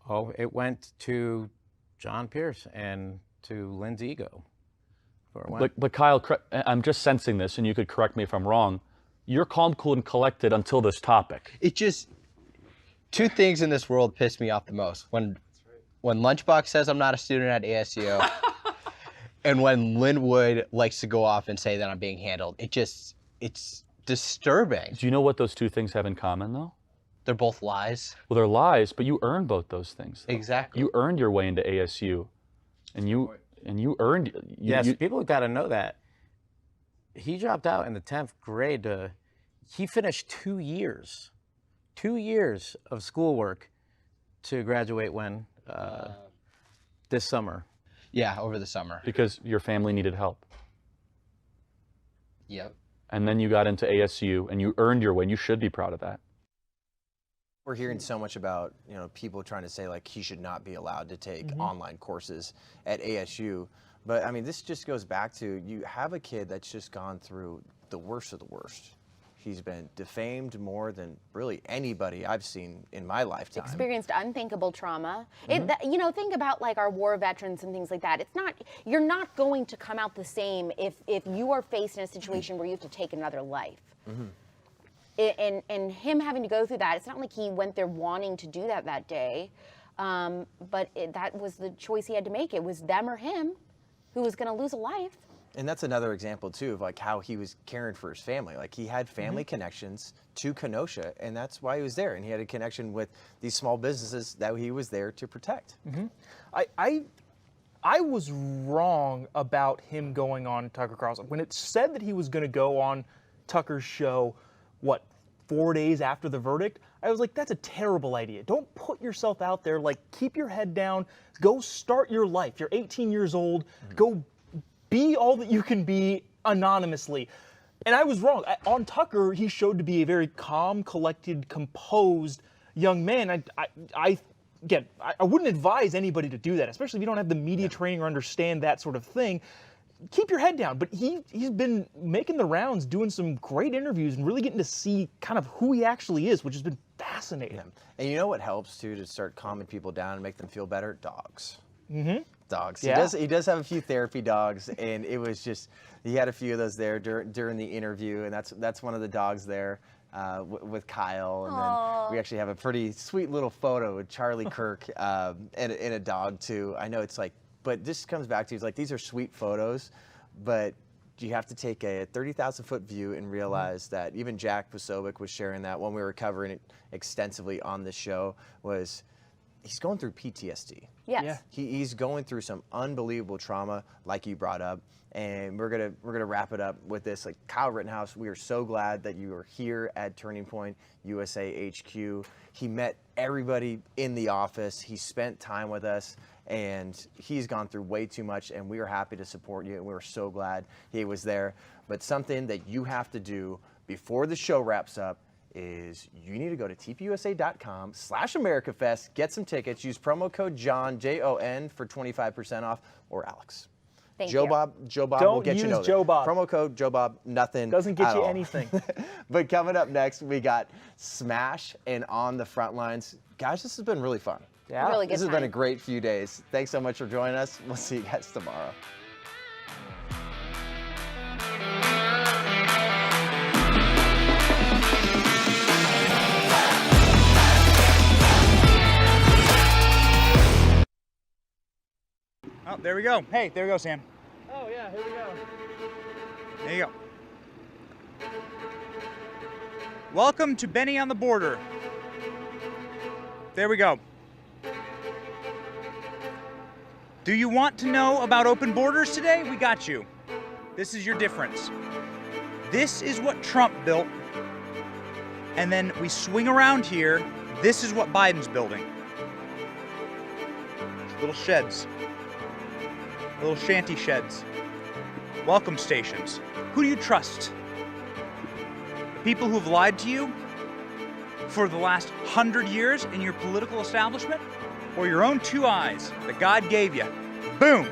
Oh, it went to John Pierce and to Lynn's ego. But Kyle, I'm just sensing this, and you could correct me if I'm wrong. You're calm, cool, and collected until this topic. It just, 2 things in this world piss me off the most. When Lunchbox says I'm not a student at ASU, and when Lynn Wood likes to go off and say that I'm being handled. It's disturbing. Do you know what those 2 things have in common, though? They're both lies. Well, they're lies, but you earned both those things. Though. Exactly. You earned your way into ASU, and you earned. Yes, people got to know that. He dropped out in the 10th grade. He finished 2 years of schoolwork to graduate when this summer. Yeah, over the summer. Because your family needed help. Yep. And then you got into ASU, and you earned your way, and you should be proud of that. We're hearing so much about, people trying to say like he should not be allowed to take online courses at ASU. But I mean, this just goes back to, you have a kid that's just gone through the worst of the worst. He's been defamed more than really anybody I've seen in my lifetime. Experienced unthinkable trauma. Think about like our war veterans and things like that. You're not going to come out the same if you are faced in a situation where you have to take another life. And him having to go through that, it's not like he went there wanting to do that day, but that was the choice he had to make. It was them or him who was going to lose a life. And that's another example too of like how he was caring for his family. Like he had family connections to Kenosha, and that's why he was there. And he had a connection with these small businesses that he was there to protect. I was wrong about him going on Tucker Carlson. When it said that he was going to go on Tucker's show, 4 days after the verdict, I was like, that's a terrible idea. Don't put yourself out there. Like, keep your head down. Go start your life. You're 18 years old. Go be all that you can be anonymously. And I was wrong. On Tucker, he showed to be a very calm, collected, composed young man. I wouldn't advise anybody to do that, especially if you don't have the media training or understand that sort of thing. Keep your head down. But he's been making the rounds, doing some great interviews, and really getting to see kind of who he actually is, which has been fascinating. And you know what helps too to start calming people down and make them feel better? Dogs. Dogs. Yeah. He does have a few therapy dogs, and it was just, he had a few of those there during the interview, and that's one of the dogs there with Kyle. And then we actually have a pretty sweet little photo with Charlie Kirk and a dog too. I know it's like, but this comes back to, it's like, these are sweet photos, but you have to take a 30,000-foot view and realize that even Jack Posobiec was sharing that when we were covering it extensively on the show, was he's going through PTSD. Yes. Yeah. He's going through some unbelievable trauma, like you brought up, and we're gonna wrap it up with this. Like, Kyle Rittenhouse, we are so glad that you are here at Turning Point USA HQ. He met everybody in the office. He spent time with us, and he's gone through way too much, and we are happy to support you, and we were so glad he was there. But something that you have to do before the show wraps up is you need to go to tpusa.com/AmericaFest, get some tickets, use promo code JON, J-O-N, for 25% off, or Alex. Thank Jobob will get you know that. Jobob. Promo code Jobob, nothing. Doesn't get you all. anything. But coming up next, we got Smash and On the Front Lines. Guys, this has been really fun. Yeah. Really good This has been a time. great few days. Thanks so much for joining us. We'll see you guys tomorrow. Oh, there we go. Hey, there we go, Sam. Oh, yeah, here we go. There you go. Welcome to Benny on the Border. There we go. Do you want to know about open borders today? We got you. This is your difference. This is what Trump built. And then we swing around here. This is what Biden's building. Little sheds. little shanty sheds, welcome stations. Who do you trust? The people who have lied to you for the last 100 years in your political establishment, or your own two eyes that God gave you? Boom!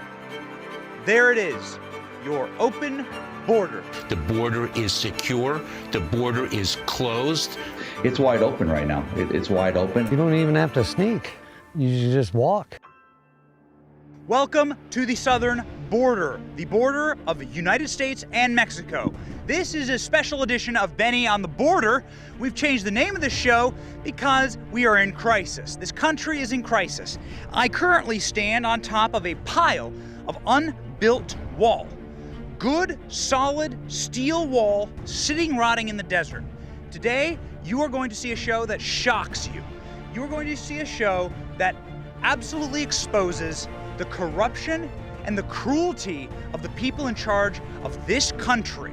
There it is, your open border. The border is secure. The border is closed. It's wide open right now. It's wide open. You don't even have to sneak. You just walk. Welcome to the southern border, the border of the United States and Mexico. This is a special edition of Benny on the Border. We've changed the name of the show because we are in crisis. This country is in crisis. I currently stand on top of a pile of unbuilt wall. Good, solid steel wall sitting rotting in the desert. Today, you are going to see a show that shocks you. You are going to see a show that absolutely exposes the corruption and the cruelty of the people in charge of this country.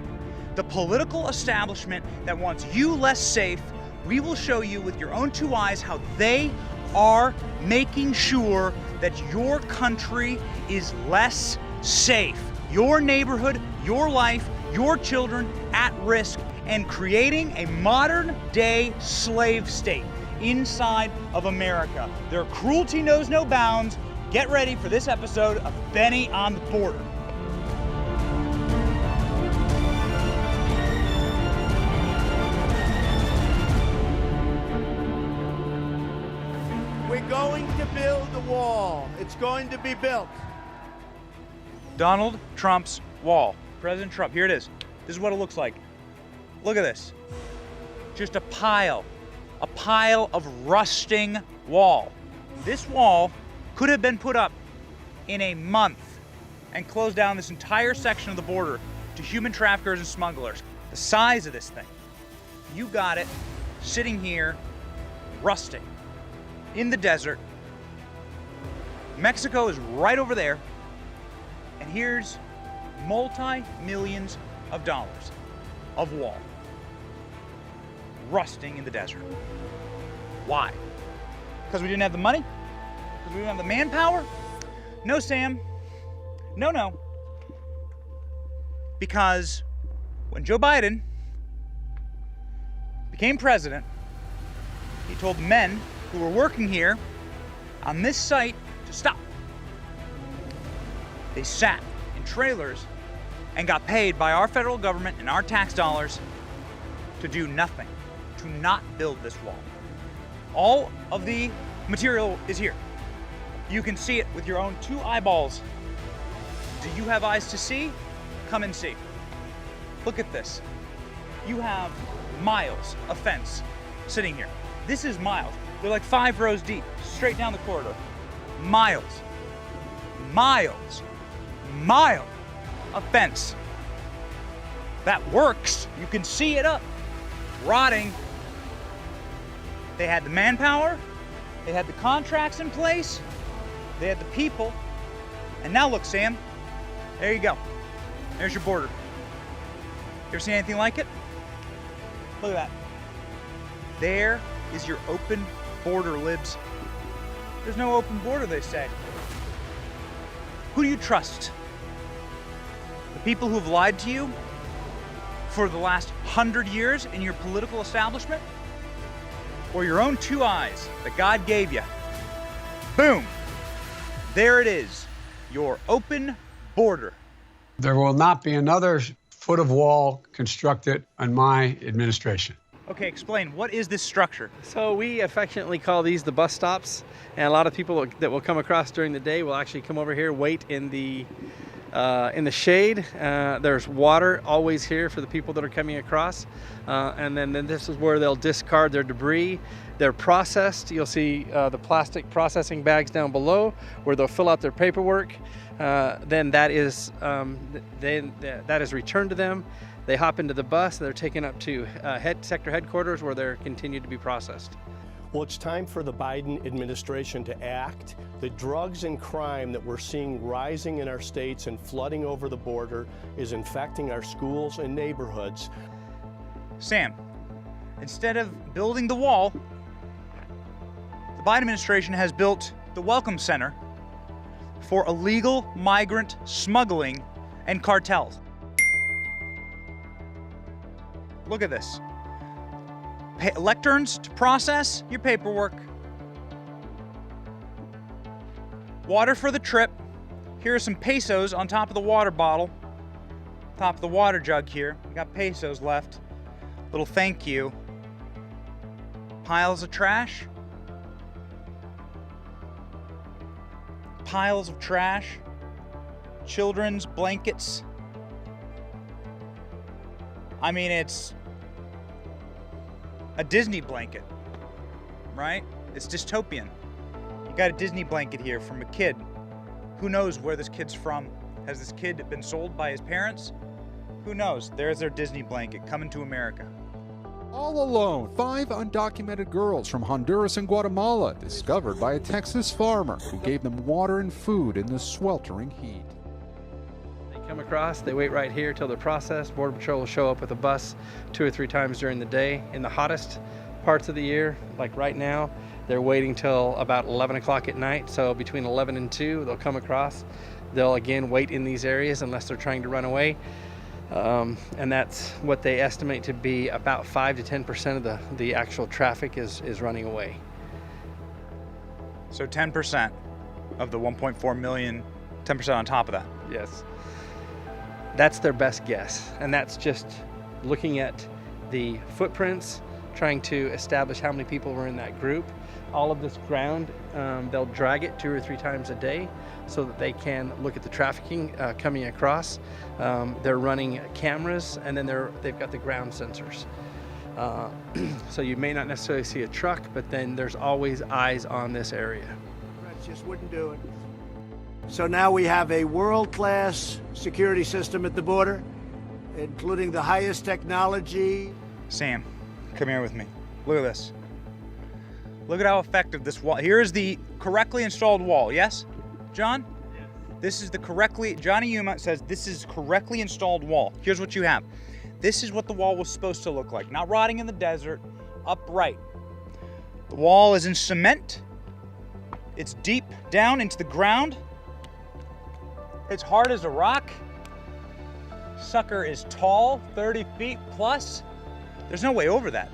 The political establishment that wants you less safe. We will show you with your own two eyes how they are making sure that your country is less safe. Your neighborhood, your life, your children at risk, and creating a modern day slave state inside of America. Their cruelty knows no bounds. Get ready for this episode of Benny on the Border. We're going to build the wall. It's going to be built. Donald Trump's wall. President Trump, here it is. This is what it looks like. Look at this. Just a pile of rusting wall. This wall could have been put up in a month and closed down this entire section of the border to human traffickers and smugglers. The size of this thing. You got it sitting here, rusting in the desert. Mexico is right over there. And here's multi-millions of dollars of wall rusting in the desert. Why? Because we didn't have the money? Because we didn't have the manpower? No, Sam. No. Because when Joe Biden became president, he told the men who were working here on this site to stop. They sat in trailers and got paid by our federal government and our tax dollars to do nothing, to not build this wall. All of the material is here. You can see it with your own two eyeballs. Do you have eyes to see? Come and see. Look at this. You have miles of fence sitting here. This is miles. They're like 5 rows deep, straight down the corridor. Miles of fence. That works. You can see it up, rotting. They had the manpower, they had the contracts in place, they had the people, and now look, Sam, there you go. There's your border. You ever seen anything like it? Look at that. There is your open border, libs. There's no open border, they say. Who do you trust? The people who have lied to you for the last 100 years in your political establishment? Or your own two eyes that God gave you? Boom! There it is, your open border. There will not be another foot of wall constructed on my administration. Okay, explain, what is this structure? So we affectionately call these the bus stops, and a lot of people that will come across during the day will actually come over here, wait in the shade. There's water always here for the people that are coming across, and then this is where they'll discard their debris. They're processed. You'll see the plastic processing bags down below where they'll fill out their paperwork. Then that is returned to them. They hop into the bus and they're taken up to sector headquarters where they're continued to be processed. Well, it's time for the Biden administration to act. The drugs and crime that we're seeing rising in our states and flooding over the border is infecting our schools and neighborhoods. Sam, instead of building the wall, the Biden administration has built the Welcome Center for illegal migrant smuggling and cartels. Look at this. Lecterns to process your paperwork. Water for the trip. Here are some pesos on top of the water bottle. Top of the water jug here. We got pesos left. Little thank you. Piles of trash. Piles of trash. Children's blankets. I mean, it's a Disney blanket, right? It's dystopian. You got a Disney blanket here from a kid. Who knows where this kid's from? Has this kid been sold by his parents? Who knows? There's their Disney blanket coming to America. All alone, 5 undocumented girls from Honduras and Guatemala discovered by a Texas farmer who gave them water and food in the sweltering heat. They come across, they wait right here till they're processed. Border Patrol will show up with a bus 2 or 3 times during the day. In the hottest parts of the year, like right now, they're waiting till about 11 o'clock at night. So between 11 and 2, they'll come across. They'll again wait in these areas unless they're trying to run away. And that's what they estimate to be about 5 to 10% of the actual traffic is running away. So 10% of the 1.4 million, 10% on top of that. Yes. That's their best guess. And that's just looking at the footprints, trying to establish how many people were in that group. All of this ground, they'll drag it 2 or 3 times a day so that they can look at the trafficking coming across. They're running cameras, and then they've got the ground sensors. So you may not necessarily see a truck, but then there's always eyes on this area. Just wouldn't do it. So now we have a world-class security system at the border, including the highest technology. Sam, come here with me. Look at this. Look at how effective this wall. Here is the correctly installed wall. Yes, John? Yes. This is the Johnny Yuma says this is correctly installed wall. Here's what you have. This is what the wall was supposed to look like. Not rotting in the desert, upright. The wall is in cement. It's deep down into the ground. It's hard as a rock. Sucker is tall, 30 feet plus. There's no way over that.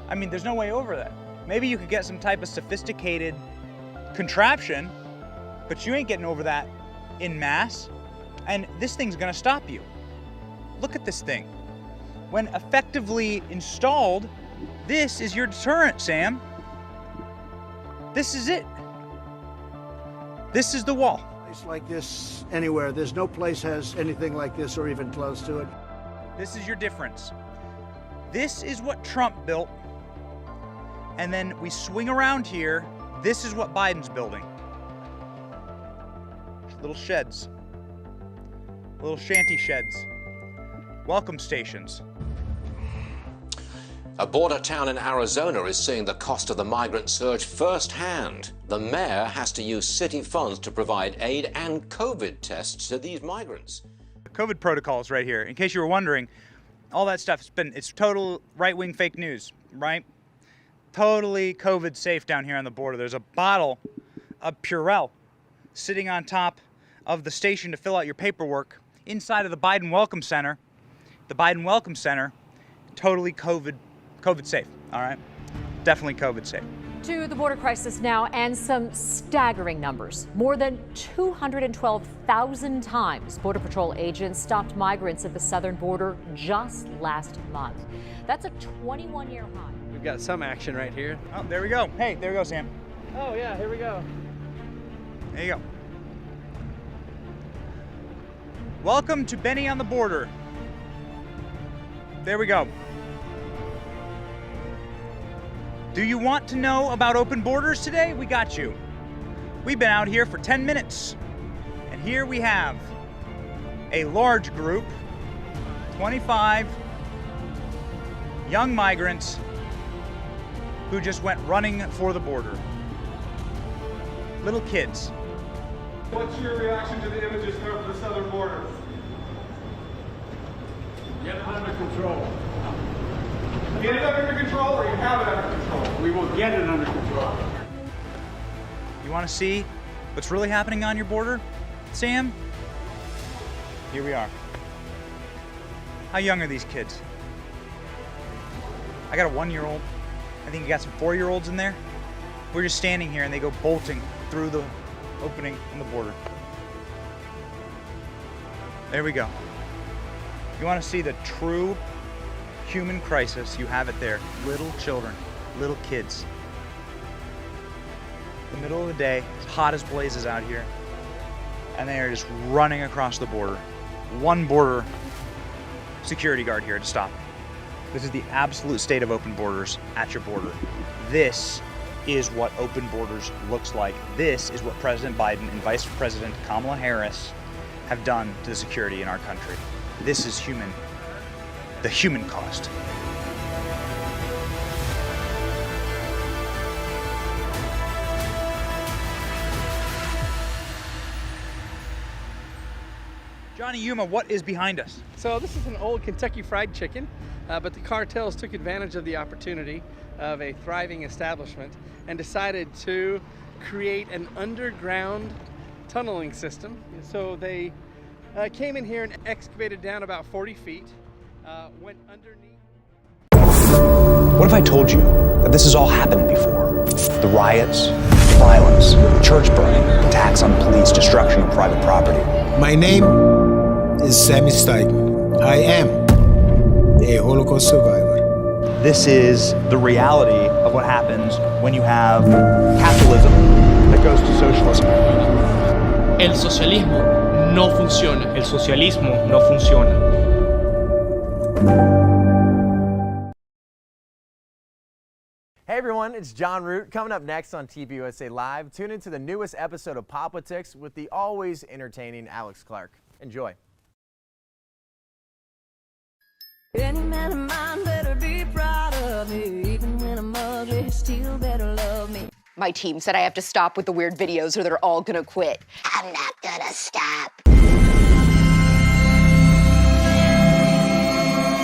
I mean, there's no way over that. Maybe you could get some type of sophisticated contraption, but you ain't getting over that en masse. And this thing's gonna stop you. Look at this thing. When effectively installed, this is your deterrent, Sam. This is it. This is the wall. Place like this anywhere. There's no place has anything like this or even close to it. This is your difference. This is what Trump built. And then we swing around here. This is what Biden's building. Little sheds. Little shanty sheds. Welcome stations. A border town in Arizona is seeing the cost of the migrant surge firsthand. The mayor has to use city funds to provide aid and COVID tests to these migrants. COVID protocols right here. In case you were wondering, all that stuff, it's total right-wing fake news, right? Totally COVID safe down here on the border. There's a bottle of Purell sitting on top of the station to fill out your paperwork inside of the Biden Welcome Center. The Biden Welcome Center, totally COVID safe, all right? Definitely COVID safe. To the border crisis now, and some staggering numbers. More than 212,000 times Border Patrol agents stopped migrants at the southern border just last month. That's a 21-year high. We've got some action right here. Oh, there we go. Hey, there we go, Sam. Oh, yeah, here we go. There you go. Welcome to Benny on the Border. There we go. Do you want to know about open borders today? We got you. We've been out here for 10 minutes. And here we have a large group, 25 young migrants who just went running for the border. Little kids. What's your reaction to the images from the southern border? Get it under control. Get it under control, or you have it under control? We will get it under control. You want to see what's really happening on your border? Sam, here we are. How young are these kids? I got a 1-year-old. I think you got some 4-year-olds in there. We're just standing here and they go bolting through the opening in the border. There we go. You want to see the true human crisis, you have it there. Little children, little kids. The middle of the day, it's hot as blazes out here, and they are just running across the border. One border security guard here to stop. This is the absolute state of open borders at your border. This is what open borders looks like. This is what President Biden and Vice President Kamala Harris have done to the security in our country. This is human, the human cost. Johnny Yuma, what is behind us? So this is an old Kentucky Fried Chicken, but the cartels took advantage of the opportunity of a thriving establishment and decided to create an underground tunneling system. So they came in here and excavated down about 40 feet, went underneath. What if I told you that this has all happened before? The riots, violence, church burning, attacks on police, destruction of private property. My name is Sammy Steigman. I am a Holocaust survivor. This is the reality of what happens when you have capitalism that goes to socialism. El socialismo no funciona. El socialismo no funciona. Hey everyone, it's Jon Root. Coming up next on TPUSA Live, tune into the newest episode of POPlitics with the always entertaining Alex Clark. Enjoy. Any man of mine better be proud of me. Even when I'm ugly, he still better love me. My team said I have to stop with the weird videos or they're all gonna quit. I'm not gonna stop.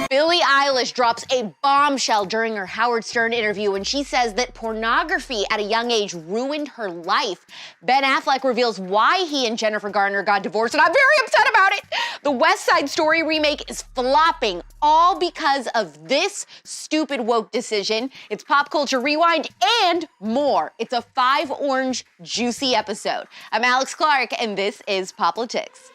Billie Eilish drops a bombshell during her Howard Stern interview when she says that pornography at a young age ruined her life. Ben Affleck reveals why he and Jennifer Garner got divorced, and I'm very upset about it. The West Side Story remake is flopping, all because of this stupid woke decision. It's Pop Culture Rewind and more. It's a 5-orange juicy episode. I'm Alex Clark, and this is POPlitics.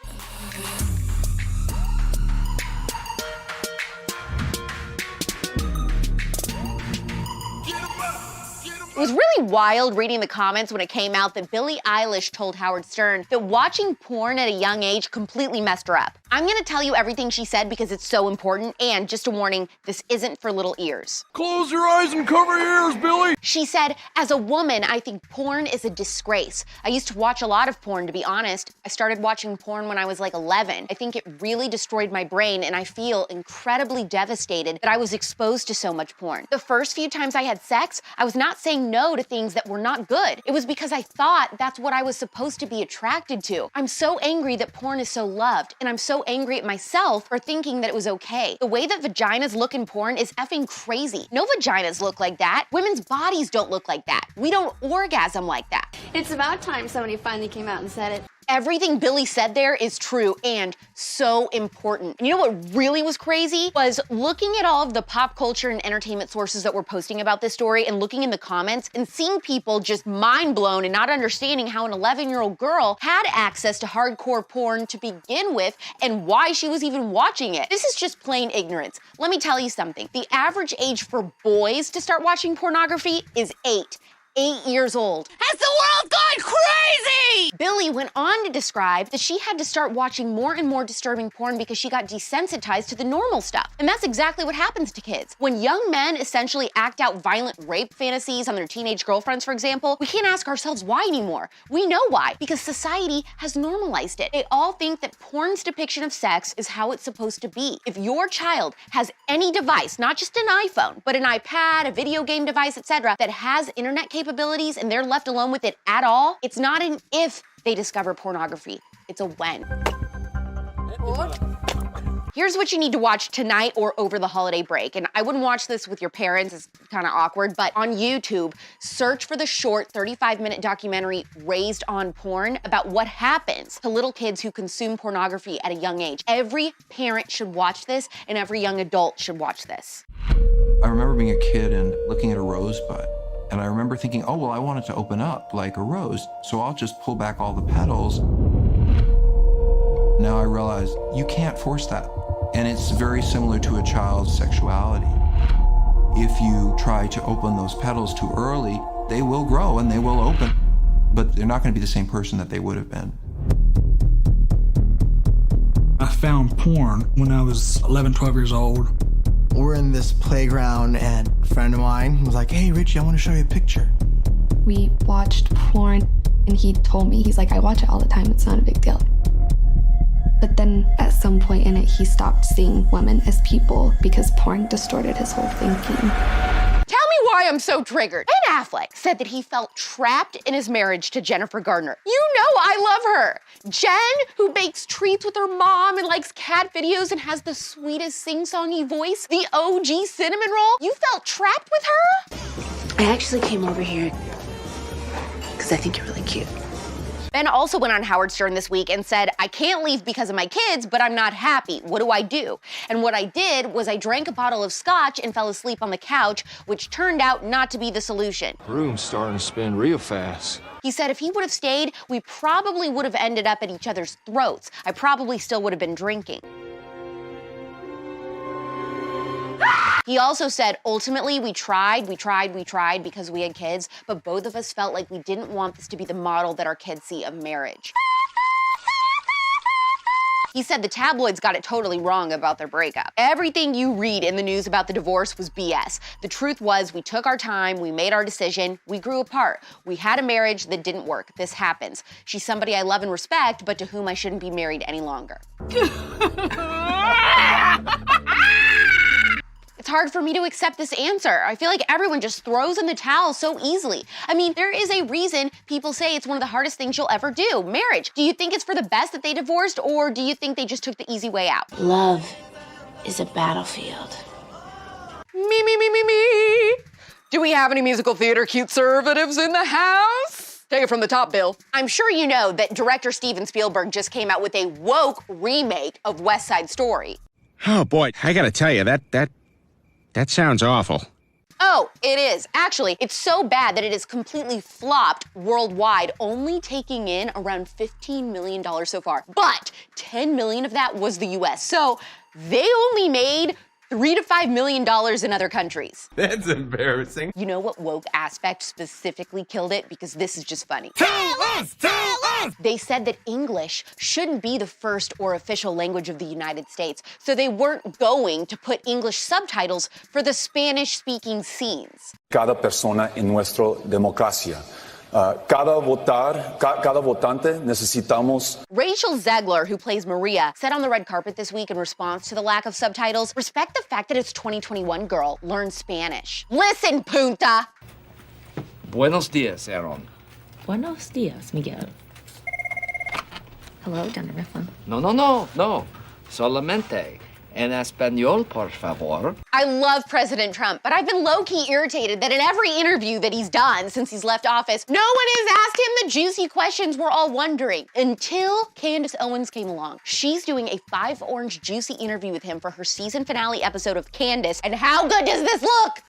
It was really wild reading the comments when it came out that Billie Eilish told Howard Stern that watching porn at a young age completely messed her up. I'm gonna tell you everything she said because it's so important, and just a warning, this isn't for little ears. Close your eyes and cover your ears, Billie! She said, as a woman, I think porn is a disgrace. I used to watch a lot of porn, to be honest. I started watching porn when I was like 11. I think it really destroyed my brain, and I feel incredibly devastated that I was exposed to so much porn. The first few times I had sex, I was not saying no to things that were not good. It was because I thought that's what I was supposed to be attracted to. I'm so angry that porn is so loved, and I'm so angry at myself for thinking that it was okay. The way that vaginas look in porn is effing crazy. No vaginas look like that. Women's bodies don't look like that. We don't orgasm like that. It's about time somebody finally came out and said it. Everything Billie said there is true and so important. And you know what really was crazy? Was looking at all of the pop culture and entertainment sources that were posting about this story and looking in the comments and seeing people just mind blown and not understanding how an 11-year-old girl had access to hardcore porn to begin with and why she was even watching it. This is just plain ignorance. Let me tell you something. The average age for boys to start watching pornography is 8 years old. Has the world gone crazy? Billie went on to describe that she had to start watching more and more disturbing porn because she got desensitized to the normal stuff. And that's exactly what happens to kids. When young men essentially act out violent rape fantasies on their teenage girlfriends, for example, we can't ask ourselves why anymore. We know why, because society has normalized it. They all think that porn's depiction of sex is how it's supposed to be. If your child has any device, not just an iPhone, but an iPad, a video game device, etc., that has internet capabilities and they're left alone with it at all, it's not an if they discover pornography, it's a when. Here's what you need to watch tonight or over the holiday break. And I wouldn't watch this with your parents, it's kind of awkward, but on YouTube, search for the short 35-minute documentary Raised on Porn about what happens to little kids who consume pornography at a young age. Every parent should watch this, and every young adult should watch this. I remember being a kid and looking at a rosebud, and I remember thinking, oh, well, I want it to open up like a rose, so I'll just pull back all the petals. Now I realize you can't force that. And it's very similar to a child's sexuality. If you try to open those petals too early, they will grow and they will open, but they're not going to be the same person that they would have been. I found porn when I was 11, 12 years old. We're in this playground and a friend of mine was like, hey, Richie, I want to show you a picture. We watched porn and he told me, he's like, I watch it all the time, it's not a big deal. But then at some point in it, he stopped seeing women as people because porn distorted his whole thinking. Tell me why I'm so triggered. Ben Affleck said that he felt trapped in his marriage to Jennifer Garner. You know I love her. Jen, who bakes treats with her mom and likes cat videos and has the sweetest sing-songy voice, the OG cinnamon roll. You felt trapped with her? I actually came over here because I think you're really cute. Ben also went on Howard Stern this week and said, I can't leave because of my kids, but I'm not happy. What do I do? And what I did was I drank a bottle of scotch and fell asleep on the couch, which turned out not to be the solution. Room's starting to spin real fast. He said if he would have stayed, we probably would have ended up at each other's throats. I probably still would have been drinking. He also said, ultimately, we tried because we had kids, but both of us felt like we didn't want this to be the model that our kids see of marriage. He said the tabloids got it totally wrong about their breakup. Everything you read in the news about the divorce was BS. The truth was we took our time, we made our decision, we grew apart. We had a marriage that didn't work. This happens. She's somebody I love and respect, but to whom I shouldn't be married any longer. It's hard for me to accept this answer. I feel like everyone just throws in the towel so easily. I mean, there is a reason people say it's one of the hardest things you'll ever do, marriage. Do you think it's for the best that they divorced, or do you think they just took the easy way out? Love is a battlefield. Me. Do we have any musical theater conservatives in the house? Take it from the top, Bill. I'm sure you know that director Steven Spielberg just came out with a woke remake of West Side Story. Oh boy, I gotta tell you, that sounds awful. Oh, it is. Actually, it's so bad that it has completely flopped worldwide, only taking in around $15 million so far. But 10 million of that was the US. So they only made $3 to $5 million in other countries. That's embarrassing. You know what woke aspect specifically killed it? Because this is just funny. Tell us! They said that English shouldn't be the first or official language of the United States, so they weren't going to put English subtitles for the Spanish-speaking scenes. Cada persona en nuestra democracia. Cada votante necesitamos. Rachel Zegler, who plays Maria, said on the red carpet this week in response to the lack of subtitles, respect the fact that it's 2021, girl. Learn Spanish. Listen, Punta. Buenos dias, Aaron. Buenos dias, Miguel. Hello, Donovan. No. Solamente. En español, por favor. I love President Trump, but I've been low-key irritated that in every interview that he's done since he's left office, no one has asked him the juicy questions we're all wondering. Until Candace Owens came along. She's doing a 5-orange juicy interview with him for her season finale episode of Candace, and how good does this look?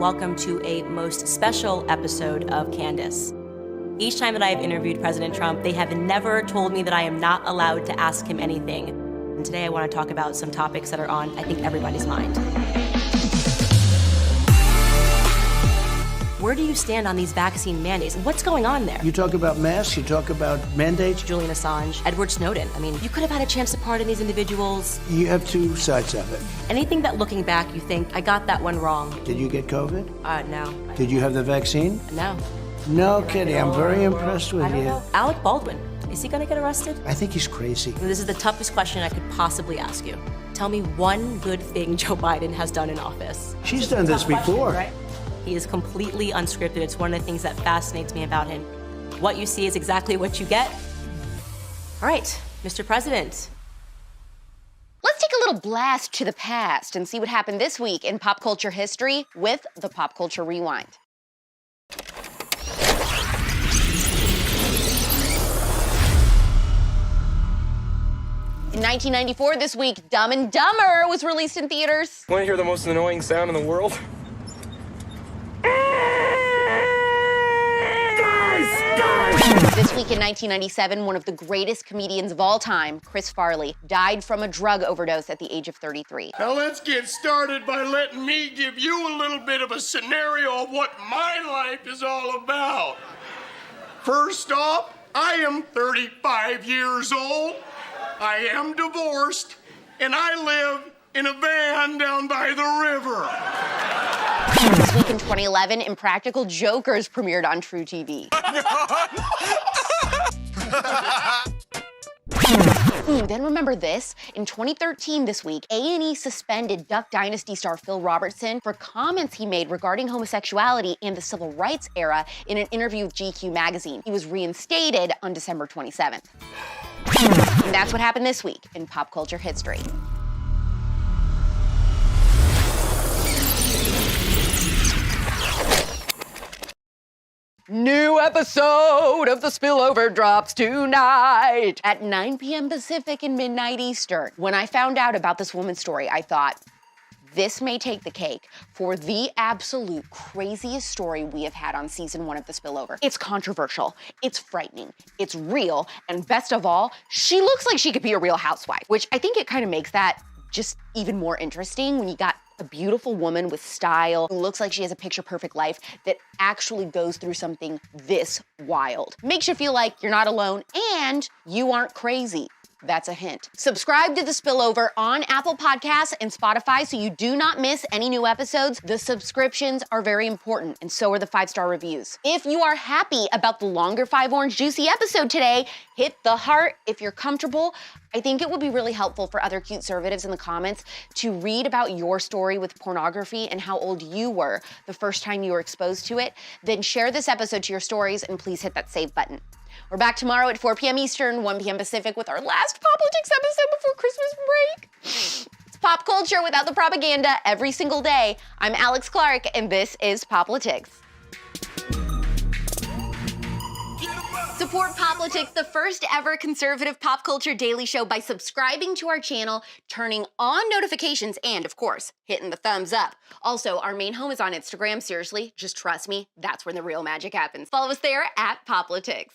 Welcome to a most special episode of Candace. Each time that I have interviewed President Trump, they have never told me that I am not allowed to ask him anything. And today I want to talk about some topics that are on, I think, everybody's mind. Where do you stand on these vaccine mandates? What's going on there? You talk about masks, you talk about mandates. Julian Assange, Edward Snowden. I mean, you could have had a chance to pardon these individuals. You have two sides of it. Anything that looking back, you think, I got that one wrong. Did you get COVID? No. Did you have the vaccine? No. No kidding, I'm very impressed with you. Alec Baldwin, is he gonna get arrested? I think he's crazy. This is the toughest question I could possibly ask you. Tell me one good thing Joe Biden has done in office. She's done this before. Right? He is completely unscripted. It's one of the things that fascinates me about him. What you see is exactly what you get. All right, Mr. President. Let's take little blast to the past and see what happened this week in pop culture history with the Pop Culture Rewind. In 1994, this week, Dumb and Dumber was released in theaters. Want to hear the most annoying sound in the world? This week in 1997, one of the greatest comedians of all time, Chris Farley, died from a drug overdose at the age of 33. Now let's get started by letting me give you a little bit of a scenario of what my life is all about. First off, I am 35 years old, I am divorced, and I live in a van down by the river. This week in 2011, Impractical Jokers premiered on True TV. Then remember this, in 2013 this week, A&E suspended Duck Dynasty star Phil Robertson for comments he made regarding homosexuality and the civil rights era in an interview with GQ magazine. He was reinstated on December 27th. And that's what happened this week in pop culture history. New episode of The Spillover drops tonight at 9 p.m. Pacific and midnight Eastern. When I found out about this woman's story, I thought, this may take the cake for the absolute craziest story we have had on season 1 of The Spillover. It's controversial, it's frightening, it's real, and best of all, she looks like she could be a real housewife, which I think it kind of makes that just even more interesting when you got a beautiful woman with style who looks like she has a picture-perfect life that actually goes through something this wild. Makes you feel like you're not alone and you aren't crazy. That's a hint. Subscribe to The Spillover on Apple Podcasts and Spotify so you do not miss any new episodes. The subscriptions are very important, and so are the 5-star reviews. If you are happy about the longer 5 Orange Juicy episode today, hit the heart if you're comfortable. I think it would be really helpful for other cute conservatives in the comments to read about your story with pornography and how old you were the first time you were exposed to it. Then share this episode to your stories and please hit that save button. We're back tomorrow at 4 p.m. Eastern, 1 p.m. Pacific with our last POPlitics episode before Christmas break. It's pop culture without the propaganda every single day. I'm Alex Clark, and this is POPlitics. Support POPlitics, the first ever conservative pop culture daily show, by subscribing to our channel, turning on notifications, and of course, hitting the thumbs up. Also, our main home is on Instagram. Seriously, just trust me, that's where the real magic happens. Follow us there at POPlitics.